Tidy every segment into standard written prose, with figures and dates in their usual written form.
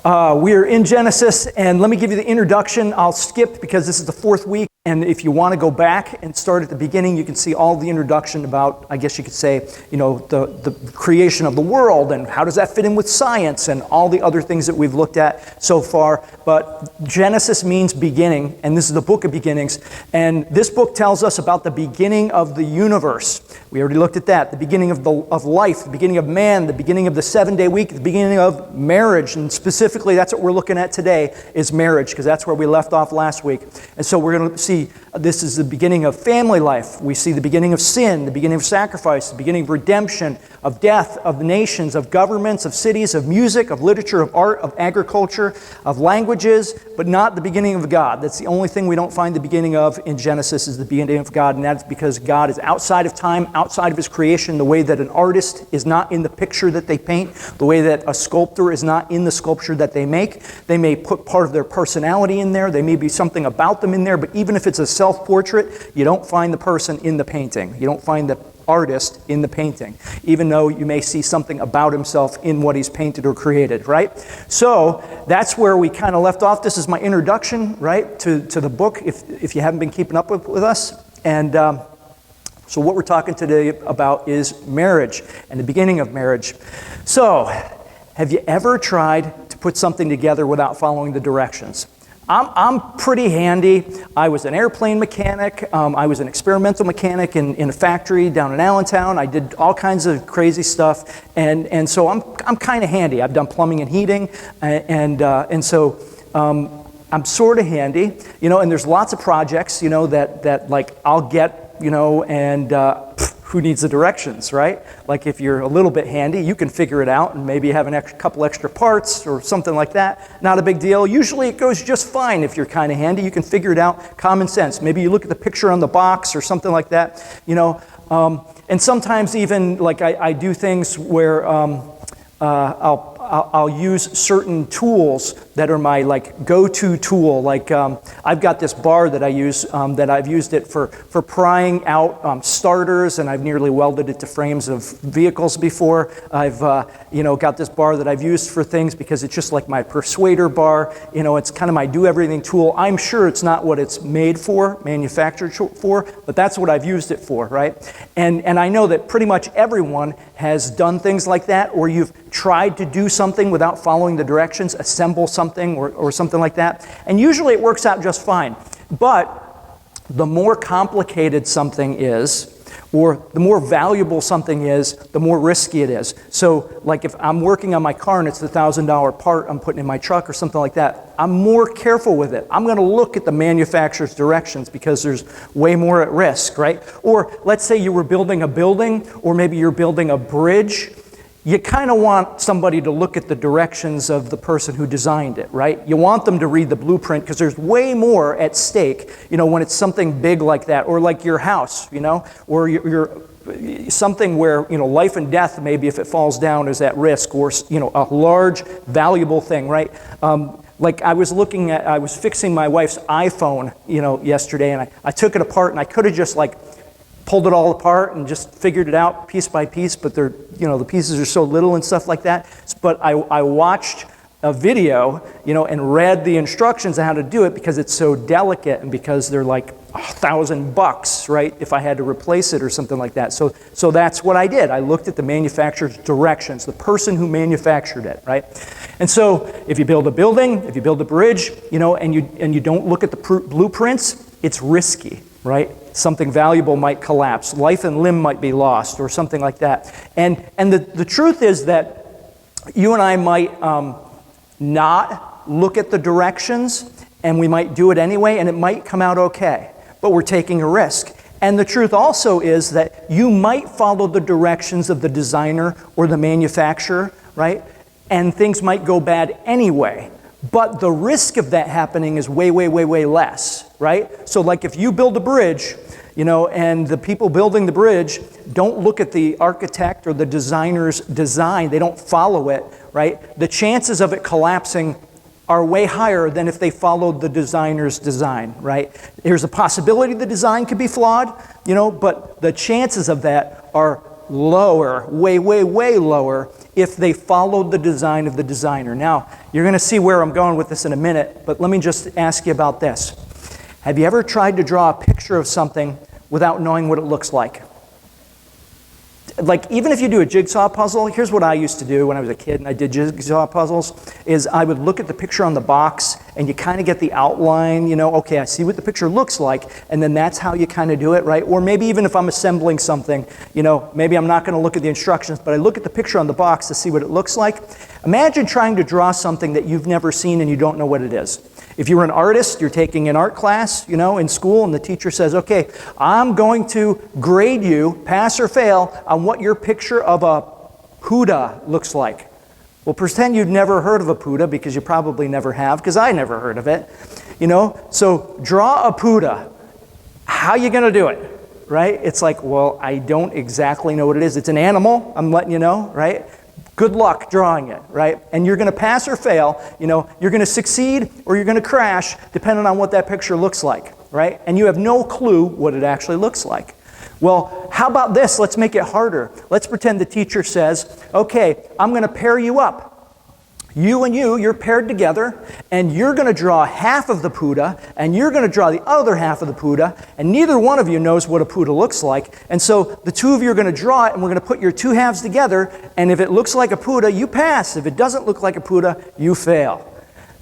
We're in Genesis, and let me give you the introduction. I'll skip because this is the fourth week, and if you want to go back and start at the beginning, you can see all the introduction about, I guess you could say, the creation of the world, and how does that fit in with science, and all the other things that we've looked at so far. But Genesis means beginning, and this is the book of beginnings, and this book tells us about the beginning of the universe. We already looked at that, the beginning of life, the beginning of man, the beginning of the 7-day week, the beginning of marriage, and specifically that's what we're looking at today is marriage, because that's where we left off last week. And so we're going to see this is the beginning of family life. We see the beginning of sin, the beginning of sacrifice, the beginning of redemption, of death, of nations, of governments, of cities, of music, of literature, of art, of agriculture, of languages, but not the beginning of God. That's the only thing we don't find the beginning of in Genesis is the beginning of God, and that's because God is outside of time, outside of His creation, the way that an artist is not in the picture that they paint, the way that a sculptor is not in the sculpture that they make. They may put part of their personality in there, there may be something about them in there, but even if it's a self-portrait, you don't find the person in the painting. You don't find the artist in the painting, even though you may see something about himself in what he's painted or created, right? So that's where we kind of left off. This is my introduction, right, to the book, if you haven't been keeping up with us. And so what we're talking today about is marriage and the beginning of marriage. So have you ever tried to put something together without following the directions? I'm pretty handy. I was an airplane mechanic. I was an experimental mechanic in a factory down in Allentown. I did all kinds of crazy stuff, and so I'm kind of handy. I've done plumbing and heating, and so I'm sort of handy, And there's lots of projects, that like I'll get, and who needs the directions, right? Like if you're a little bit handy, you can figure it out and maybe have couple extra parts or something like that. Not a big deal. Usually it goes just fine if you're kind of handy. You can figure it out. Common sense. Maybe you look at the picture on the box or something like that, And sometimes even like I do things where I'll use certain tools that are my like go-to tool. Like I've got this bar that I use that I've used it for prying out starters, and I've nearly welded it to frames of vehicles before. I've got this bar that I've used for things because it's just like my persuader bar. It's kind of my do-everything tool. I'm sure it's not what it's made for, manufactured for, but that's what I've used it for, right? And I know that pretty much everyone has done things like that, or you've tried to do something without following the directions, assemble something or something like that. And usually it works out just fine. But the more complicated something is, or the more valuable something is, the more risky it is. So like if I'm working on my car and it's the $1,000 part I'm putting in my truck or something like that, I'm more careful with it. I'm going to look at the manufacturer's directions because there's way more at risk, right? Or let's say you were building a building, or maybe you're building a bridge. You kind of want somebody to look at the directions of the person who designed it, right? You want them to read the blueprint because there's way more at stake, when it's something big like that, or like your house, or your something where, life and death, maybe if it falls down, is at risk, or, a large, valuable thing, right? Like I was fixing my wife's iPhone, yesterday, and I took it apart, and I could have just pulled it all apart and just figured it out piece by piece, but they're, the pieces are so little and stuff like that. But I watched a video, and read the instructions on how to do it because it's so delicate and because they're like $1,000, right? If I had to replace it or something like that. So that's what I did. I looked at the manufacturer's directions, the person who manufactured it, right? And so if you build a building, if you build a bridge, and you don't look at the blueprints, it's risky, right? Something valuable might collapse. Life and limb might be lost or something like that. And the truth is that you and I might not look at the directions, and we might do it anyway, and it might come out okay. But we're taking a risk. And the truth also is that you might follow the directions of the designer or the manufacturer, right? And things might go bad anyway. But the risk of that happening is way, way, way, way less, right? So like if you build a bridge, and the people building the bridge don't look at the architect or the designer's design, they don't follow it, right? The chances of it collapsing are way higher than if they followed the designer's design, right? There's a possibility the design could be flawed, but the chances of that are lower, way, way, way lower, if they followed the design of the designer. Now, you're going to see where I'm going with this in a minute, but let me just ask you about this. Have you ever tried to draw a picture of something without knowing what it looks like? Like, even if you do a jigsaw puzzle, here's what I used to do when I was a kid and I did jigsaw puzzles, is I would look at the picture on the box and you kind of get the outline, you know, okay, I see what the picture looks like, and then that's how you kind of do it, right? Or maybe even if I'm assembling something, you know, maybe I'm not going to look at the instructions, but I look at the picture on the box to see what it looks like. Imagine trying to draw something that you've never seen and you don't know what it is. If you're an artist, you're taking an art class, you know, in school, and the teacher says, okay, I'm going to grade you, pass or fail, on what your picture of a Buddha looks like. Well, pretend you've never heard of a Buddha, because you probably never have, because I never heard of it. You know, so draw a Buddha. How are you going to do it, right? It's like, well, I don't exactly know what it is. It's an animal, I'm letting you know, right? Good luck drawing it, right? And you're going to pass or fail, you know, you're going to succeed or you're going to crash depending on what that picture looks like, right? And you have no clue what it actually looks like. Well, how about this? Let's make it harder. Let's pretend the teacher says, okay, I'm going to pair you up. You and you're paired together, and you're going to draw half of the Buddha, and you're going to draw the other half of the Buddha, and neither one of you knows what a Buddha looks like. And so the two of you are going to draw it, and we're going to put your two halves together, and if it looks like a Buddha, you pass. If it doesn't look like a Buddha, you fail.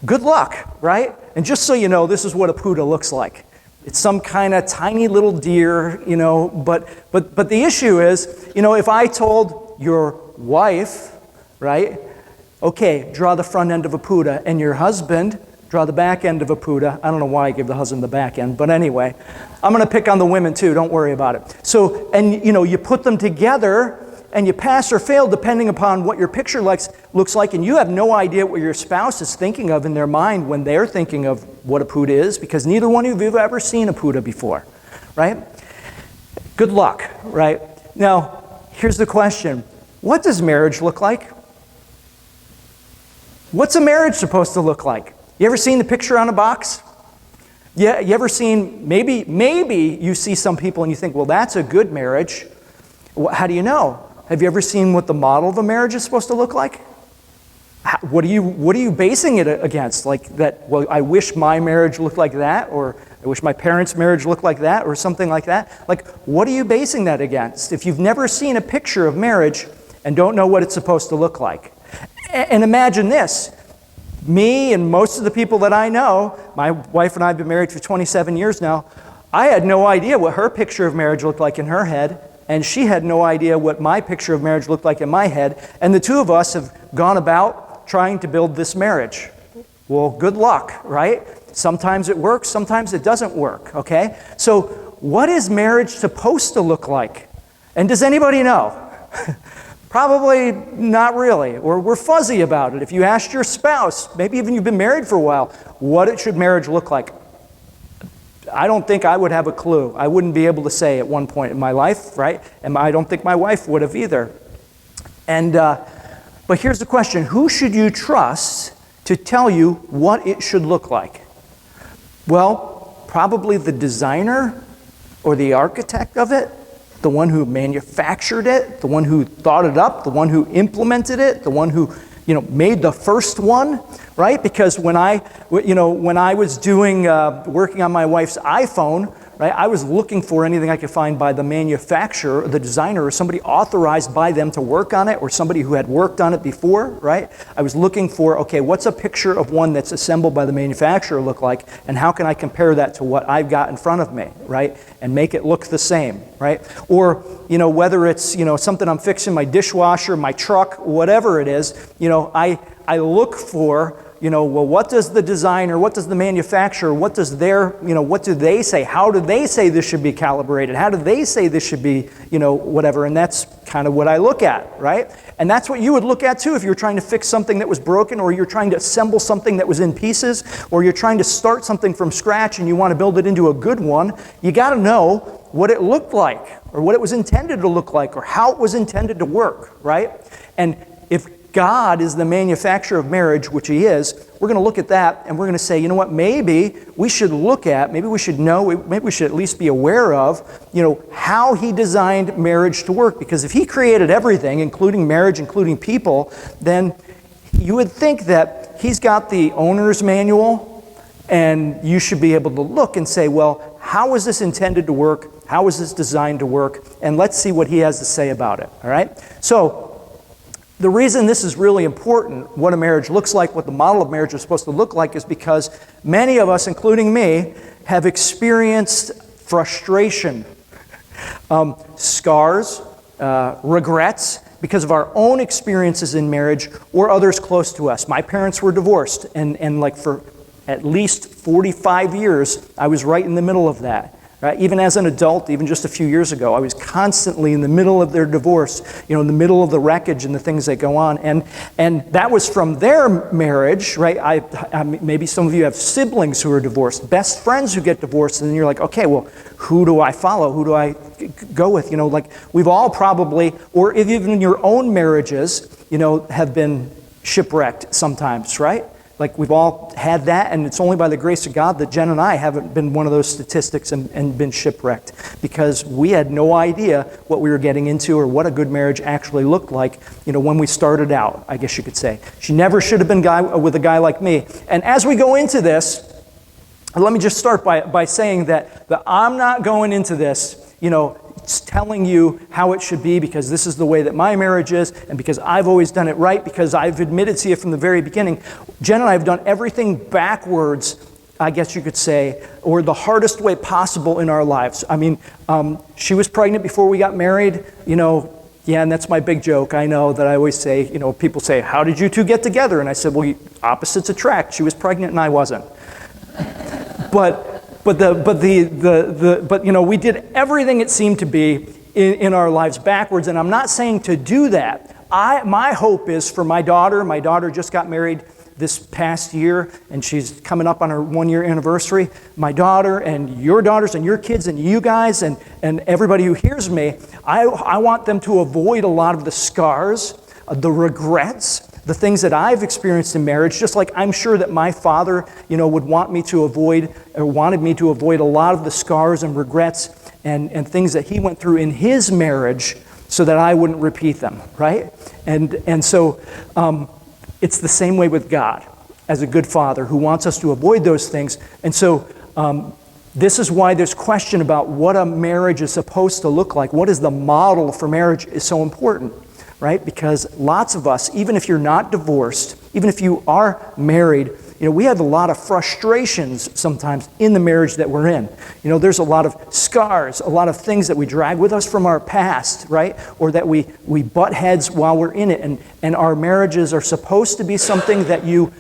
Good luck, right? And just so you know, this is what a Buddha looks like. It's some kind of tiny little deer, you know, but the issue is, you know, if I told your wife, right, okay, draw the front end of a Buddha, and your husband, draw the back end of a Buddha. I don't know why I give the husband the back end, but anyway, I'm going to pick on the women too, don't worry about it. So, and you know, you put them together, and you pass or fail depending upon what your picture looks like, and you have no idea what your spouse is thinking of in their mind when they're thinking of what a Buddha is, because neither one of you have ever seen a Buddha before, right? Good luck, right? Now, here's the question. What does marriage look like? What's a marriage supposed to look like? You ever seen the picture on a box? Yeah, you ever seen, maybe you see some people and you think, well, that's a good marriage. How do you know? Have you ever seen what the model of a marriage is supposed to look like? What are you basing it against? Like that, well, I wish my marriage looked like that, or I wish my parents' marriage looked like that, or something like that. Like, what are you basing that against? If you've never seen a picture of marriage and don't know what it's supposed to look like. And imagine this, me and most of the people that I know, my wife and I have been married for 27 years now, I had no idea what her picture of marriage looked like in her head, and she had no idea what my picture of marriage looked like in my head, and the two of us have gone about trying to build this marriage. Well, good luck, right? Sometimes it works, sometimes it doesn't work, okay? So what is marriage supposed to look like? And does anybody know? Probably not really, or we're fuzzy about it. If you asked your spouse, maybe even you've been married for a while, what should marriage look like? I don't think I would have a clue. I wouldn't be able to say at one point in my life, right? And I don't think my wife would have either. And but here's the question. Who should you trust to tell you what it should look like? Well, probably the designer or the architect of it, the one who manufactured it, the one who thought it up, the one who implemented it, the one who, you know, made the first one, right? Because when I was doing, working on my wife's iPhone, right, I was looking for anything I could find by the manufacturer, the designer, or somebody authorized by them to work on it, or somebody who had worked on it before, right? I was looking for, okay, what's a picture of one that's assembled by the manufacturer look like, and how can I compare that to what I've got in front of me, right? And make it look the same, right? Or, you know, whether it's, you know, something I'm fixing, my dishwasher, my truck, whatever it is, you know, I look for, you know, well, what does the designer, what does the manufacturer, what does their, you know, what do they say? How do they say this should be calibrated? How do they say this should be, you know, whatever? And that's kind of what I look at, right? And that's what you would look at too if you're trying to fix something that was broken, or you're trying to assemble something that was in pieces, or you're trying to start something from scratch and you want to build it into a good one. You got to know what it looked like, or what it was intended to look like, or how it was intended to work, right? And God is the manufacturer of marriage, which He is, we're going to look at that and we're going to say, you know what, maybe we should look at, maybe we should know, maybe we should at least be aware of, how He designed marriage to work. Because if He created everything, including marriage, including people, then you would think that He's got the owner's manual, and you should be able to look and say, well, how is this intended to work? How is this designed to work? And let's see what He has to say about it, all right? So, the reason this is really important, what a marriage looks like, what the model of marriage is supposed to look like, is because many of us, including me, have experienced frustration, scars, regrets, because of our own experiences in marriage or others close to us. My parents were divorced, and like for at least 45 years, I was right in the middle of that. Right? Even as an adult, even just a few years ago, I was constantly in the middle of their divorce, in the middle of the wreckage and the things that go on. And that was from their marriage, right? Maybe some of you have siblings who are divorced, best friends who get divorced, and then you're like, okay, well, who do I follow? Who do I go with? Like we've all probably, or even in your own marriages, have been shipwrecked sometimes, right? Like we've all had that, and it's only by the grace of God that Jen and I haven't been one of those statistics and been shipwrecked, because we had no idea what we were getting into or what a good marriage actually looked like, when we started out, I guess you could say. She never should have been with a guy like me. And as we go into this, let me just start by saying that I'm not going into this, telling you how it should be because this is the way that my marriage is and because I've always done it right, because I've admitted to you from the very beginning, Jen and I have done everything backwards, I guess you could say, or the hardest way possible in our lives. I mean, she was pregnant before we got married, yeah, and that's my big joke, I know, that I always say, people say, how did you two get together? And I said, well, opposites attract. She was pregnant and I wasn't. But we did everything it seemed to be in our lives backwards, and I'm not saying to do that. My hope is for my daughter. My daughter just got married this past year, and she's coming up on her 1-year anniversary. My daughter and your daughters and your kids and you guys and everybody who hears me, I want them to avoid a lot of the scars, the regrets, the things that I've experienced in marriage, just like I'm sure that my father, would want me to avoid, or wanted me to avoid a lot of the scars and regrets and things that he went through in his marriage so that I wouldn't repeat them, right? And so it's the same way with God as a good father who wants us to avoid those things. And so this is why this question about what a marriage is supposed to look like, what is the model for marriage, is so important. Right? Because lots of us, even if you're not divorced, even if you are married, we have a lot of frustrations sometimes in the marriage that we're in. There's a lot of scars, a lot of things that we drag with us from our past, right? Or that we butt heads while we're in it. And our marriages are supposed to be something that you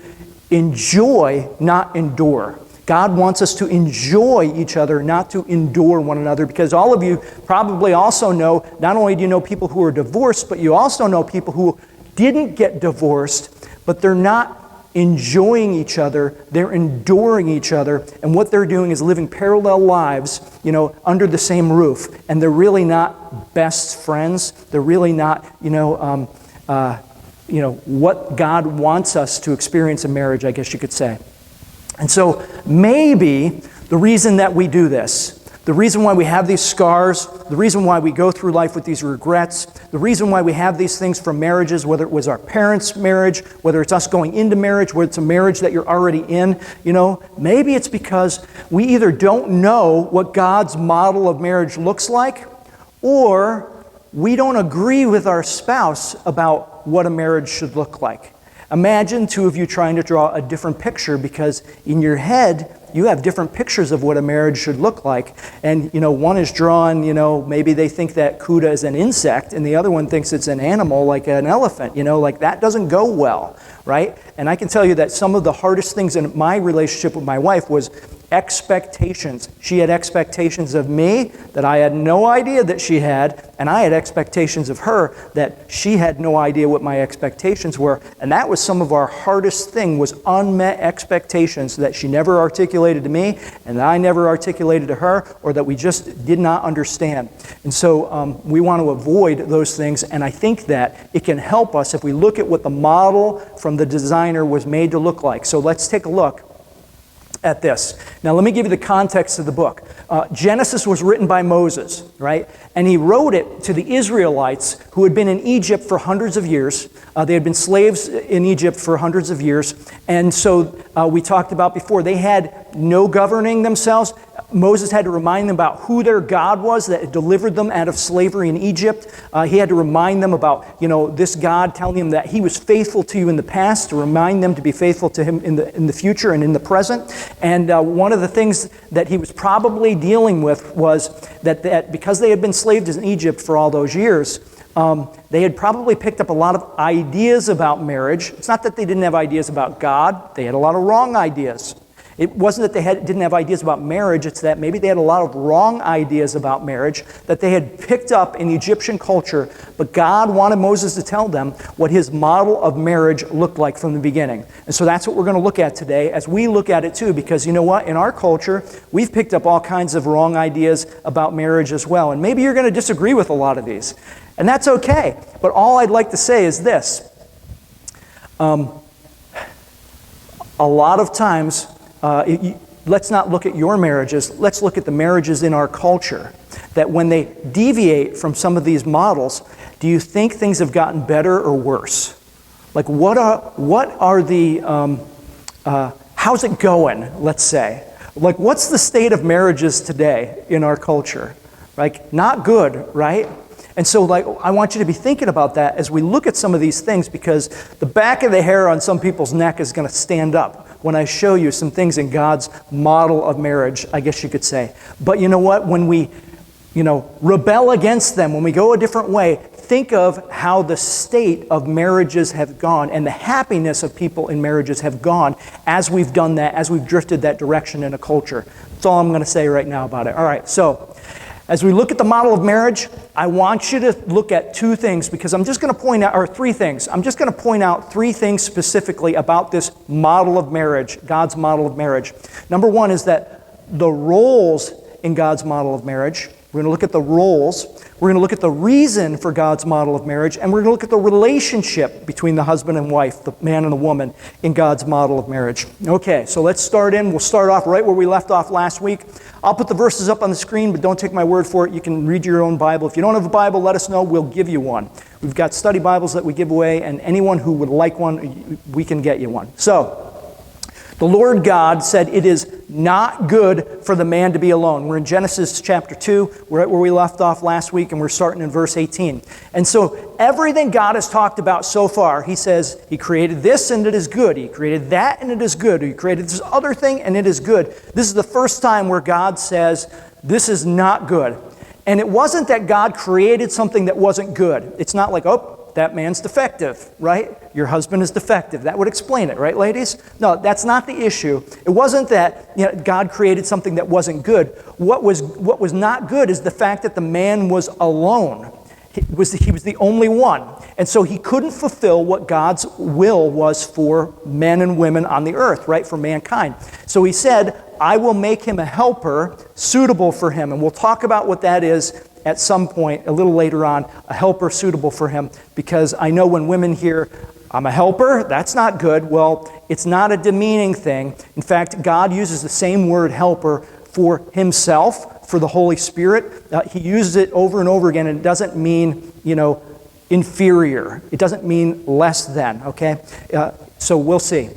enjoy, not endure. God wants us to enjoy each other, not to endure one another, because all of you probably also know, not only do you know people who are divorced, but you also know people who didn't get divorced, but they're not enjoying each other, they're enduring each other, and what they're doing is living parallel lives, under the same roof, and they're really not best friends, they're really not, what God wants us to experience in marriage, I guess you could say. And so maybe the reason that we do this, the reason why we have these scars, the reason why we go through life with these regrets, the reason why we have these things from marriages, whether it was our parents' marriage, whether it's us going into marriage, whether it's a marriage that you're already in, maybe it's because we either don't know what God's model of marriage looks like, or we don't agree with our spouse about what a marriage should look like. Imagine two of you trying to draw a different picture, because in your head, you have different pictures of what a marriage should look like. And, one is drawn, maybe they think that Cuda is an insect, and the other one thinks it's an animal like an elephant, like that doesn't go well, right? And I can tell you that some of the hardest things in my relationship with my wife was expectations. She had expectations of me that I had no idea that she had, and I had expectations of her that she had no idea what my expectations were. And that was some of our hardest thing, was unmet expectations that she never articulated to me, and that I never articulated to her, or that we just did not understand. And so we want to avoid those things, and I think that it can help us if we look at what the model from the designer was made to look like. So let's take a look at this. Now let me give you the context of the book. Genesis was written by Moses, right? And he wrote it to the Israelites who had been in Egypt for hundreds of years. They had been slaves in Egypt for hundreds of years. And so we talked about before, they had no governing themselves. Moses had to remind them about who their God was that had delivered them out of slavery in Egypt. He had to remind them about, this God telling them that he was faithful to you in the past, to remind them to be faithful to him in the future and in the present. And one of the things that he was probably dealing with was that because they had been slaves in Egypt for all those years, they had probably picked up a lot of ideas about marriage. It's not that they didn't have ideas about God. They had a lot of wrong ideas. It wasn't that they didn't have ideas about marriage, it's that maybe they had a lot of wrong ideas about marriage that they had picked up in Egyptian culture, but God wanted Moses to tell them what his model of marriage looked like from the beginning. And so that's what we're going to look at today as we look at it too, because you know what? In our culture, we've picked up all kinds of wrong ideas about marriage as well. And maybe you're going to disagree with a lot of these. And that's okay. But all I'd like to say is this. A lot of times, let's not look at your marriages, let's look at the marriages in our culture. That when they deviate from some of these models, do you think things have gotten better or worse? Like what are the, how's it going, let's say? Like what's the state of marriages today in our culture? Like not good, right? And so I want you to be thinking about that as we look at some of these things, because the back of the hair on some people's neck is going to stand up when I show you some things in God's model of marriage, I guess you could say. But you know what? When we, rebel against them, when we go a different way, think of how the state of marriages have gone and the happiness of people in marriages have gone as we've done that, as we've drifted that direction in a culture. That's all I'm going to say right now about it. All right, so as we look at the model of marriage, I want you to look at two things, because I'm just going to point out, or three things. I'm just going to point out three things specifically about this model of marriage, God's model of marriage. Number one is that the roles in God's model of marriage, we're going to look at the roles, we're going to look at the reason for God's model of marriage, and we're going to look at the relationship between the husband and wife, the man and the woman, in God's model of marriage. Okay, so let's start in. We'll start off right where we left off last week. I'll put the verses up on the screen, but don't take my word for it. You can read your own Bible. If you don't have a Bible, let us know. We'll give you one. We've got study Bibles that we give away, and anyone who would like one, we can get you one. So, the Lord God said, "It is not good for the man to be alone." We're in Genesis chapter 2, we're right where we left off last week, and we're starting in verse 18. And so everything God has talked about so far, he says, he created this and it is good. He created that and it is good. He created this other thing and it is good. This is the first time where God says, this is not good. And it wasn't that God created something that wasn't good. It's not like, oh, that man's defective, right? Your husband is defective. That would explain it, right, ladies? No, that's not the issue. It wasn't that God created something that wasn't good. What was not good is the fact that the man was alone. He was the only one. And so he couldn't fulfill what God's will was for men and women on the earth, right, for mankind. So he said, I will make him a helper suitable for him. And we'll talk about what that is at some point, a little later on, a helper suitable for him. Because I know when women hear, I'm a helper, that's not good. Well, it's not a demeaning thing. In fact, God uses the same word helper for himself, for the Holy Spirit. He uses it over and over again, and it doesn't mean, inferior. It doesn't mean less than, okay? So we'll see.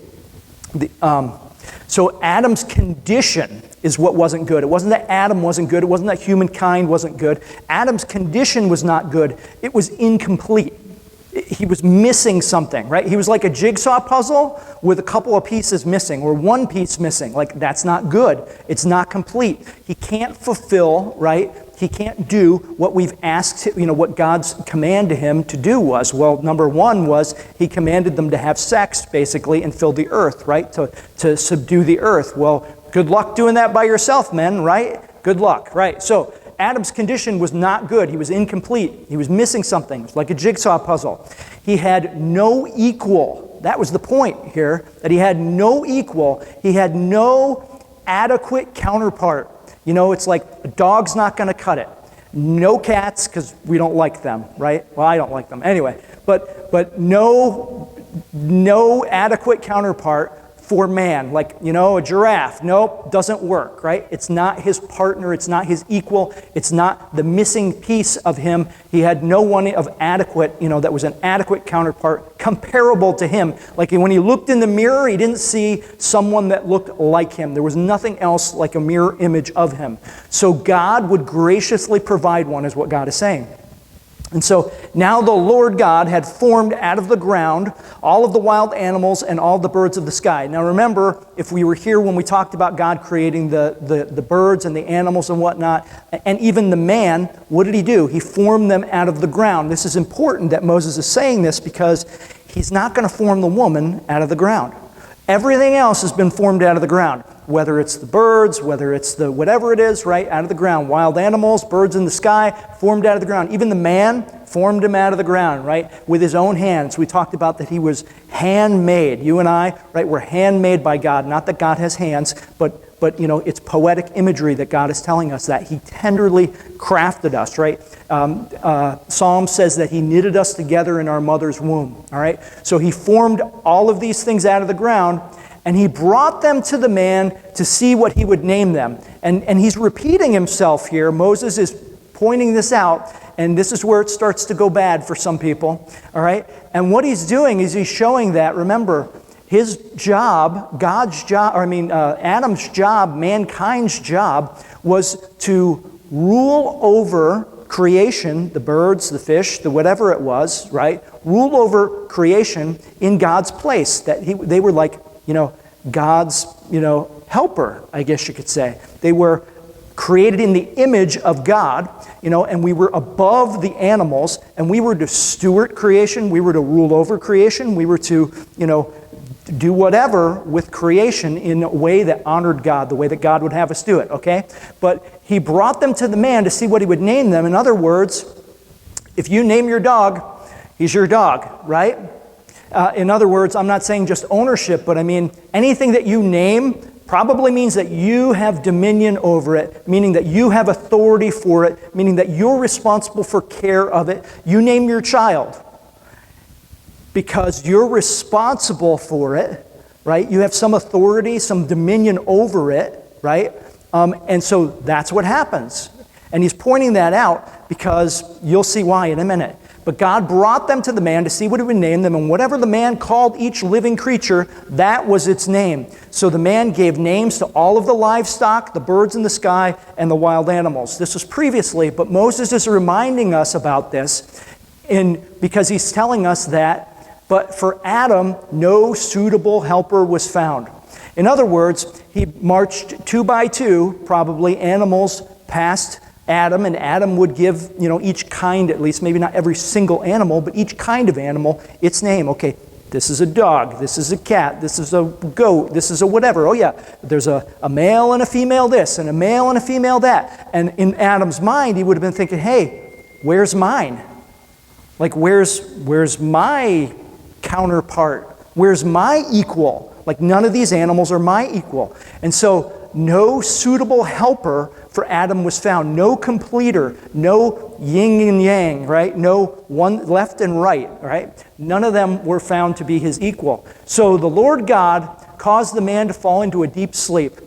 So Adam's condition is what wasn't good. It wasn't that Adam wasn't good. It wasn't that humankind wasn't good. Adam's condition was not good. It was incomplete. He was missing something, right? He was like a jigsaw puzzle with a couple of pieces missing, or one piece missing. Like, that's not good. It's not complete. He can't fulfill, right? He can't do what we've asked, what God's command to him to do was. Well, number one was he commanded them to have sex, basically, and fill the earth, right? To subdue the earth. Well, Good luck doing that by yourself, men, right? Good luck, right? So Adam's condition was not good. He was incomplete. He was missing something. It was like a jigsaw puzzle. He had no equal. That was the point here, that he had no equal. He had no adequate counterpart. You know, it's like a dog's not going to cut it. No cats, because we don't like them, right? Well, I don't like them. Anyway, but no adequate counterpart for man. Like, you know, a giraffe. Nope, doesn't work, right? It's not his partner. It's not his equal. It's not the missing piece of him. He had no one of adequate, you know, that was an adequate counterpart comparable to him. Like when he looked in the mirror, he didn't see someone that looked like him. There was nothing else like a mirror image of him. So God would graciously provide one, is what God is saying. And so now the Lord God had formed out of the ground all of the wild animals and all the birds of the sky. Now remember, if we were here when we talked about God creating the birds and the animals and whatnot, and even the man, what did he do? He formed them out of the ground. This is important that Moses is saying this because he's not going to form the woman out of the ground. Everything else has been formed out of the ground, whether it's the birds, whether it's the whatever it is, right, out of the ground. Wild animals, birds in the sky, formed out of the ground. Even the man formed him out of the ground, right, with his own hands. We talked about that he was handmade. You and I, right, we're handmade by God. Not that God has hands, but you know, it's poetic imagery that God is telling us that He tenderly crafted us, right? Psalm says that He knitted us together in our mother's womb, all right? So He formed all of these things out of the ground, and He brought them to the man to see what he would name them. And he's repeating himself here. Moses is pointing this out, and this is where it starts to go bad for some people, all right? And what he's doing is he's showing that, remember, his job, Adam's job, mankind's job, was to rule over creation, the birds, the fish, the whatever it was, right? Rule over creation in God's place. That they were like, you know, God's, you know, helper, I guess you could say. They were created in the image of God, you know, and we were above the animals, and we were to steward creation, we were to rule over creation, we were to, you know, do whatever with creation in a way that honored God, the way that God would have us do it, okay? But He brought them to the man to see what he would name them. In other words, if you name your dog, he's your dog, right? In other words, I'm not saying just ownership, but I mean anything that you name probably means that you have dominion over it, meaning that you have authority for it, meaning that you're responsible for care of it. You name your child because you're responsible for it, right? You have some authority, some dominion over it, right? And so that's what happens. And he's pointing that out because you'll see why in a minute. But God brought them to the man to see what he would name them, and whatever the man called each living creature, that was its name. So the man gave names to all of the livestock, the birds in the sky, and the wild animals. This was previously, but Moses is reminding us about this because he's telling us that, but for Adam, no suitable helper was found. In other words, he marched 2 by 2, probably, animals past Adam, and Adam would give, you know, each kind, at least, maybe not every single animal, but each kind of animal, its name. Okay, this is a dog, this is a cat, this is a goat, this is a whatever. Oh yeah, there's a male and a female this, and a male and a female that. And in Adam's mind, he would have been thinking, hey, where's mine? Like, where's my counterpart? Where's my equal? Like, none of these animals are my equal. And so no suitable helper for Adam was found. No completer, no yin and yang, right? No one left and right, right? None of them were found to be his equal. So the Lord God caused the man to fall into a deep sleep.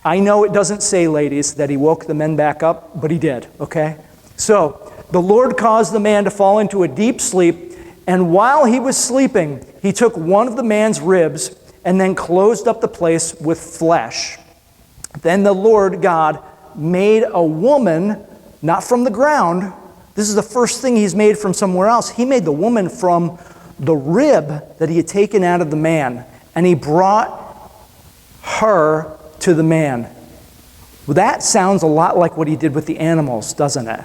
I know it doesn't say, ladies, that he woke the men back up, but he did, okay? So the Lord caused the man to fall into a deep sleep, and while he was sleeping, he took one of the man's ribs and then closed up the place with flesh. Then the Lord God made a woman, not from the ground. This is the first thing he's made from somewhere else. He made the woman from the rib that he had taken out of the man, and he brought her to the man. Well, that sounds a lot like what he did with the animals, doesn't it?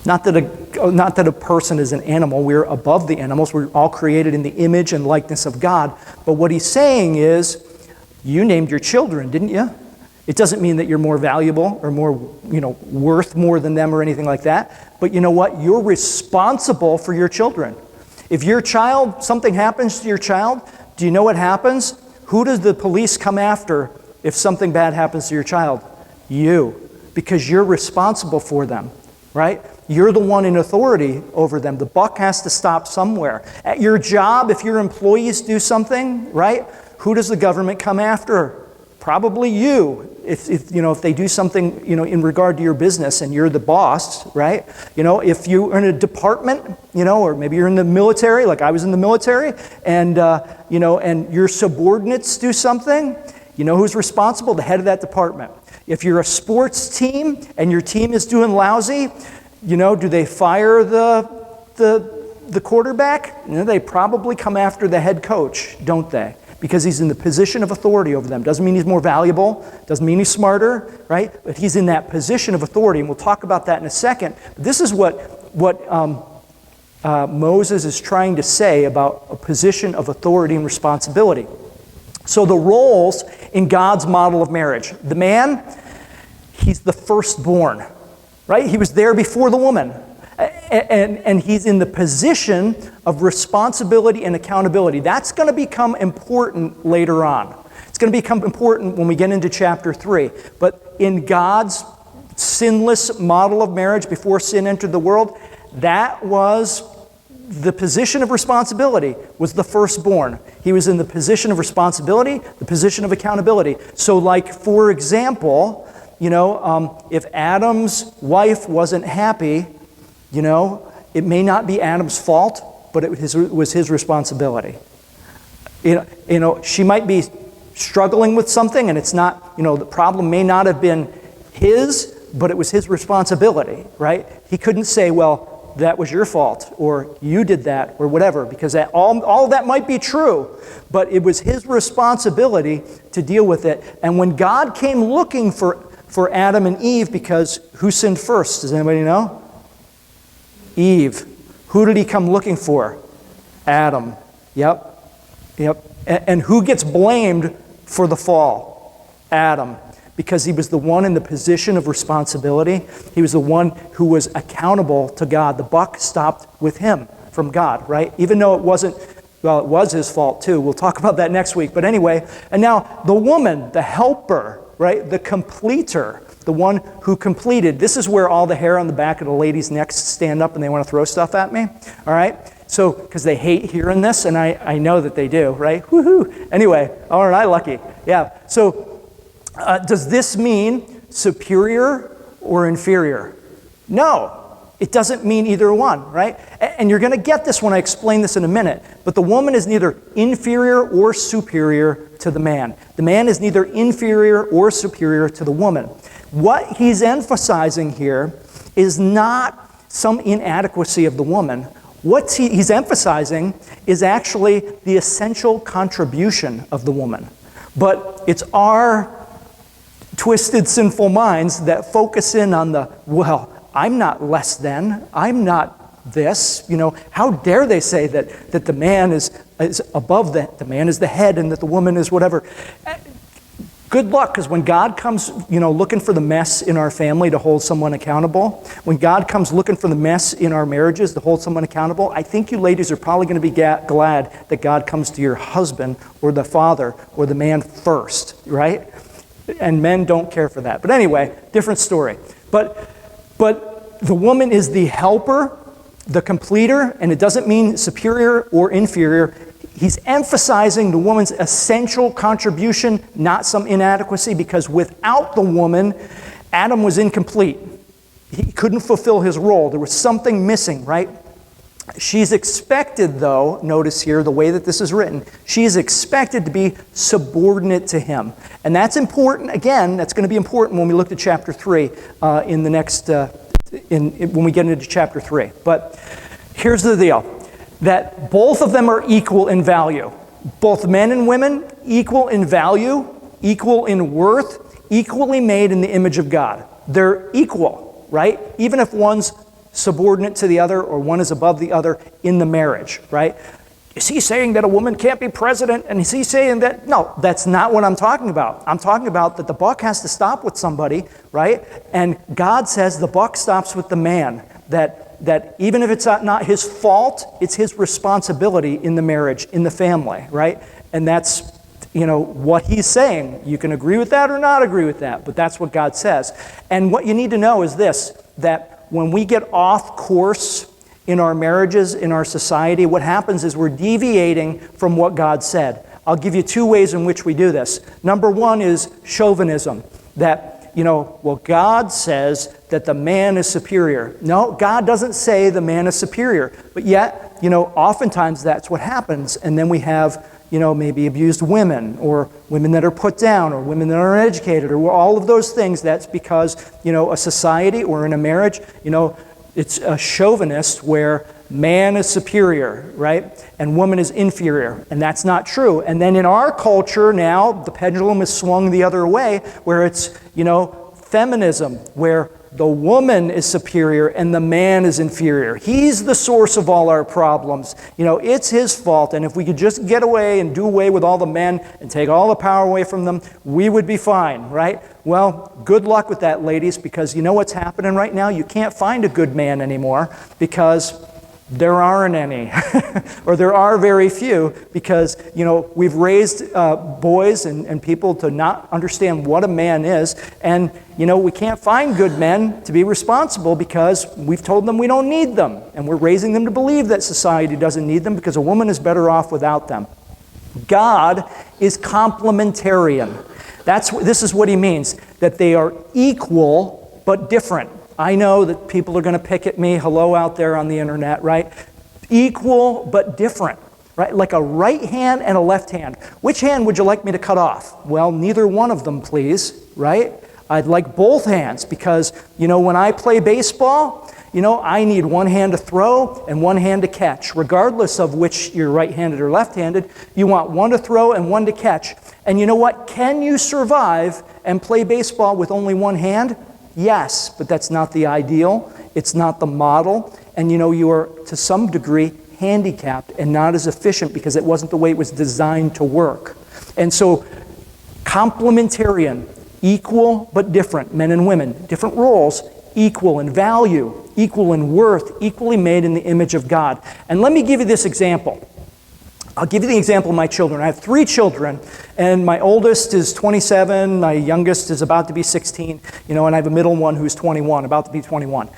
Not that a person is an animal. We're above the animals. We're all created in the image and likeness of God. But what he's saying is, You named your children, didn't you? It doesn't mean that you're more valuable or more, worth more than them or anything like that. But you know what? You're responsible for your children. If something happens to your child, do you know what happens? Who does the police come after if something bad happens to your child? You, because you're responsible for them, right? You're the one in authority over them. The buck has to stop somewhere. At your job, if your employees do something, right? Who does the government come after? Probably you. If they do something, in regard to your business and you're the boss, right? If you're in a department, or maybe you're in the military, like I was in the military, and your subordinates do something, who's responsible? The head of that department. If you're a sports team and your team is doing lousy, do they fire the quarterback? They probably come after the head coach, don't they? Because he's in the position of authority over them. Doesn't mean he's more valuable, doesn't mean he's smarter, right? But he's in that position of authority, and we'll talk about that in a second. This is what Moses is trying to say about a position of authority and responsibility. So the roles in God's model of marriage. The man, he's the firstborn, right? He was there before the woman. And he's in the position of responsibility and accountability. That's going to become important later on. It's going to become important when we get into chapter 3. But in God's sinless model of marriage before sin entered the world, that was the position of responsibility, was the firstborn. He was in the position of responsibility, the position of accountability. So like, for example, if Adam's wife wasn't happy, it may not be Adam's fault, but it was his responsibility. She might be struggling with something, and it's not, the problem may not have been his, but it was his responsibility, right? He couldn't say, well, that was your fault, or you did that, or whatever, because all of that might be true, but it was his responsibility to deal with it. And when God came looking for Adam and Eve, because who sinned first? Does anybody know? Eve. Who did he come looking for? Adam. Yep. And who gets blamed for the fall? Adam. Because he was the one in the position of responsibility. He was the one who was accountable to God. The buck stopped with him from God, right? Even though it was his fault too. We'll talk about that next week. But anyway, and now the woman, the helper, right? The completer. The one who completed. This is where all the hair on the back of the ladies' necks stand up and they want to throw stuff at me. All right? So, because they hate hearing this, and I know that they do, right? Woohoo! Anyway, aren't I lucky? Yeah. So, does this mean superior or inferior? No. It doesn't mean either one, right? And you're going to get this when I explain this in a minute. But the woman is neither inferior or superior to the man. The man is neither inferior or superior to the woman. What he's emphasizing here is not some inadequacy of the woman. What he's emphasizing is actually the essential contribution of the woman. But it's our twisted, sinful minds that focus in on I'm not less than, I'm not this. How dare they say that the man is above the man is the head and that the woman is whatever. Good luck, because when God comes, looking for the mess in our family to hold someone accountable, when God comes looking for the mess in our marriages to hold someone accountable, I think you ladies are probably going to be glad that God comes to your husband or the father or the man first, right? And men don't care for that. But anyway, different story. But the woman is the helper, the completer, and it doesn't mean superior or inferior. He's emphasizing the woman's essential contribution, not some inadequacy, because without the woman, Adam was incomplete. He couldn't fulfill his role. There was something missing, right? She's expected, though, notice here the way that this is written, she's expected to be subordinate to him. And that's important, again, that's going to be important when we look at chapter 3 in the next, when we get into chapter 3. But here's the deal. That both of them are equal in value. Both men and women, equal in value, equal in worth, equally made in the image of God. They're equal, right? Even if one's subordinate to the other or one is above the other in the marriage, right? is he saying that a woman can't be president? And is he saying that? No, that's not what I'm talking about. I'm talking about that the buck has to stop with somebody, right? And God says the buck stops with the man, that even if it's not his fault, it's his responsibility in the marriage, in the family, right? And that's, what he's saying. You can agree with that or not agree with that, but that's what God says. And what you need to know is this, that when we get off course in our marriages, in our society, what happens is we're deviating from what God said. I'll give you two ways in which we do this. Number one is chauvinism, that, God says that the man is superior. No, God doesn't say the man is superior, but yet, oftentimes that's what happens, and then we have maybe abused women, or women that are put down, or women that are uneducated, or all of those things. That's because, a society or in a marriage, it's a chauvinist where man is superior, right? And woman is inferior. And that's not true. And then in our culture now, the pendulum is swung the other way, where it's, feminism, where the woman is superior and the man is inferior. He's the source of all our problems. It's his fault. And if we could just get away and do away with all the men and take all the power away from them, we would be fine, right? Well, good luck with that, ladies, because you know what's happening right now? You can't find a good man anymore because there aren't any, or there are very few, because, we've raised boys and people to not understand what a man is, and, we can't find good men to be responsible because we've told them we don't need them, and we're raising them to believe that society doesn't need them because a woman is better off without them. God is complementarian. This is what he means, that they are equal but different. I know that people are going to pick at me. Hello out there on the internet, right? Equal but different, right? Like a right hand and a left hand. Which hand would you like me to cut off? Well, neither one of them, please, right? I'd like both hands because, when I play baseball, I need one hand to throw and one hand to catch. Regardless of which you're right-handed or left-handed, you want one to throw and one to catch. And you know what? Can you survive and play baseball with only one hand? Yes, but that's not the ideal. It's not the model. And you are, to some degree, handicapped and not as efficient because it wasn't the way it was designed to work. And so, complementarian, equal but different, men and women, different roles, equal in value, equal in worth, equally made in the image of God. And let me give you this example. I'll give you the example of my children. I have 3 children, and my oldest is 27, my youngest is about to be 16, and I have a middle one who's 21, about to be 21.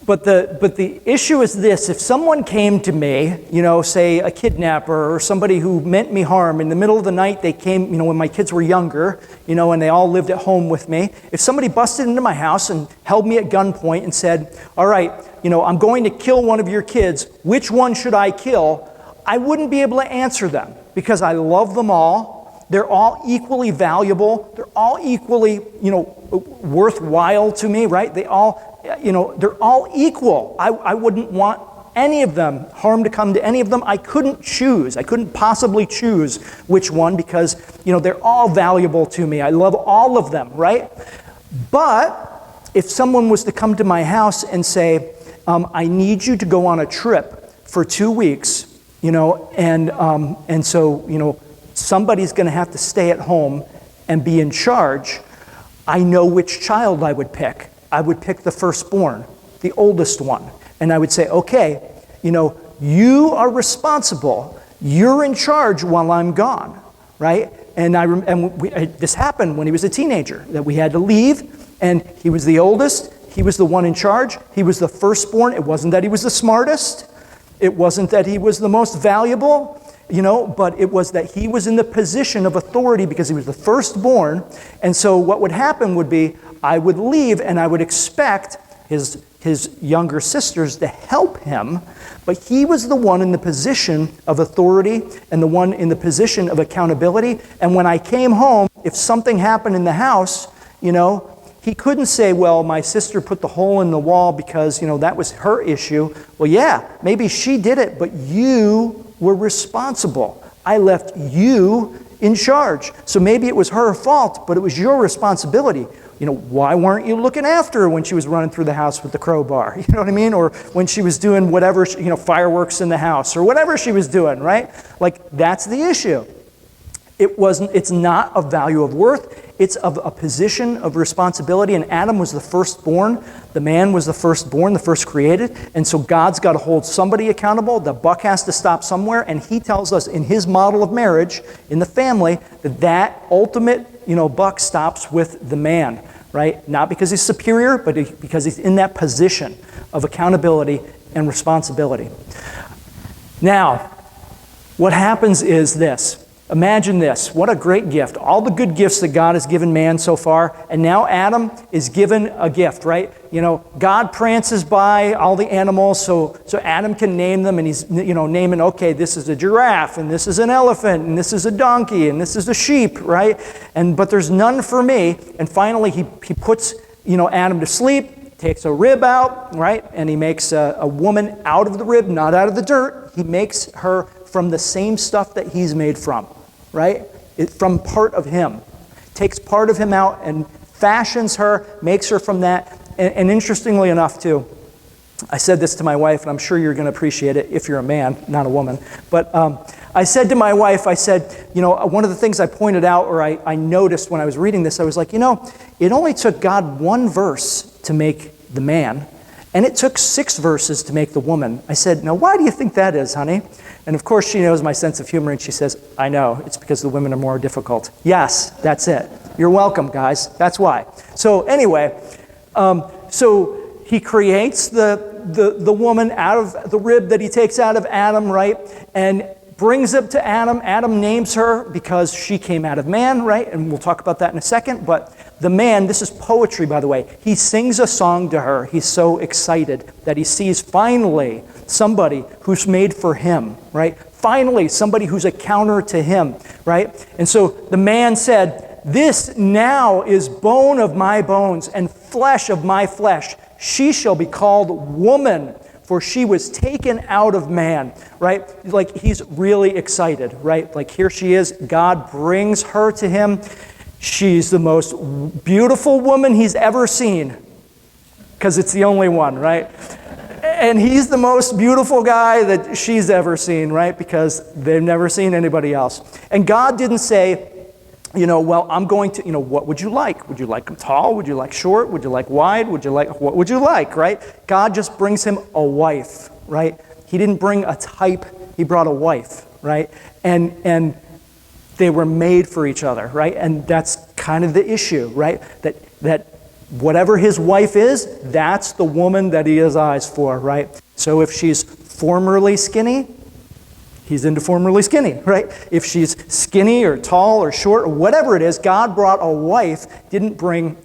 But the issue is this: if someone came to me, say a kidnapper or somebody who meant me harm, in the middle of the night they came, when my kids were younger, and they all lived at home with me. If somebody busted into my house and held me at gunpoint and said, all right, I'm going to kill one of your kids, which one should I kill? I wouldn't be able to answer them because I love them all. They're all equally valuable. They're all equally, worthwhile to me, right? They all, they're all equal. I wouldn't want any of them, harm to come to any of them. I couldn't choose. I couldn't possibly choose which one because, they're all valuable to me. I love all of them, right? But if someone was to come to my house and say, I need you to go on a trip for 2 weeks, and so, somebody's going to have to stay at home and be in charge, I know which child I would pick. I would pick the firstborn, the oldest one. And I would say, okay, you are responsible. You're in charge while I'm gone, right? And this happened when he was a teenager, that we had to leave, and he was the oldest. He was the one in charge. He was the firstborn. It wasn't that he was the smartest. It wasn't that he was the most valuable, but it was that he was in the position of authority because he was the firstborn. And so what would happen would be, I would leave and I would expect his younger sisters to help him, but he was the one in the position of authority and the one in the position of accountability. And when I came home, if something happened in the house, he couldn't say, well, my sister put the hole in the wall because, that was her issue. Well, yeah, maybe she did it, but you were responsible. I left you in charge. So maybe it was her fault, but it was your responsibility. why weren't you looking after her when she was running through the house with the crowbar? You know what I mean? Or when she was doing whatever, fireworks in the house or whatever she was doing, right? Like, that's the issue. It's not a value of worth. It's of a position of responsibility. And Adam was the firstborn. The man was the firstborn, the first created. And so God's got to hold somebody accountable. The buck has to stop somewhere. And he tells us in his model of marriage, in the family, that ultimate, buck stops with the man, right? Not because he's superior, but because he's in that position of accountability and responsibility. Now, what happens is this. Imagine this. What a great gift. All the good gifts that God has given man so far, and now Adam is given a gift, right? God prances by all the animals so Adam can name them, and he's, naming, okay, this is a giraffe, and this is an elephant, and this is a donkey, and this is a sheep, right? But there's none for me. And finally he puts, Adam to sleep, takes a rib out, right? And he makes a woman out of the rib, not out of the dirt. He makes her from the same stuff that he's made from, right? From part of him. Takes part of him out and fashions her, makes her from that. And interestingly enough, too, I said this to my wife, and I'm sure you're going to appreciate it if you're a man, not a woman. But I said to my wife, one of the things I pointed out, or I noticed when I was reading this, I was like, it only took God one verse to make the man, and it took 6 verses to make the woman. I said, now why do you think that is, honey? And of course she knows my sense of humor, and she says, I know, it's because the women are more difficult. Yes, that's it. You're welcome, guys. That's why. So anyway, so he creates the woman out of the rib that he takes out of Adam, right? And brings it to Adam. Adam names her because she came out of man, right? And we'll talk about that in a second. But the man, this is poetry, by the way. He sings a song to her. He's so excited that he sees finally somebody who's made for him, right? Finally, somebody who's a counter to him, right? And so the man said, this now is bone of my bones and flesh of my flesh. She shall be called woman, for she was taken out of man, right? Like, he's really excited, right? Like, here she is. God brings her to him. She's the most beautiful woman he's ever seen, because it's the only one, right? And he's the most beautiful guy that she's ever seen, right? Because they've never seen anybody else. And God didn't say, well, I'm going to, what would you like? Would you like him tall? Would you like short? Would you like wide? What would you like, right? God just brings him a wife, right? He didn't bring a type, he brought a wife, right? And they were made for each other, right? And that's kind of the issue, right? That whatever his wife is, that's the woman that he has eyes for, right? So if she's formerly skinny, he's into formerly skinny, right? If she's skinny or tall or short or whatever it is, God brought a wife, didn't bring,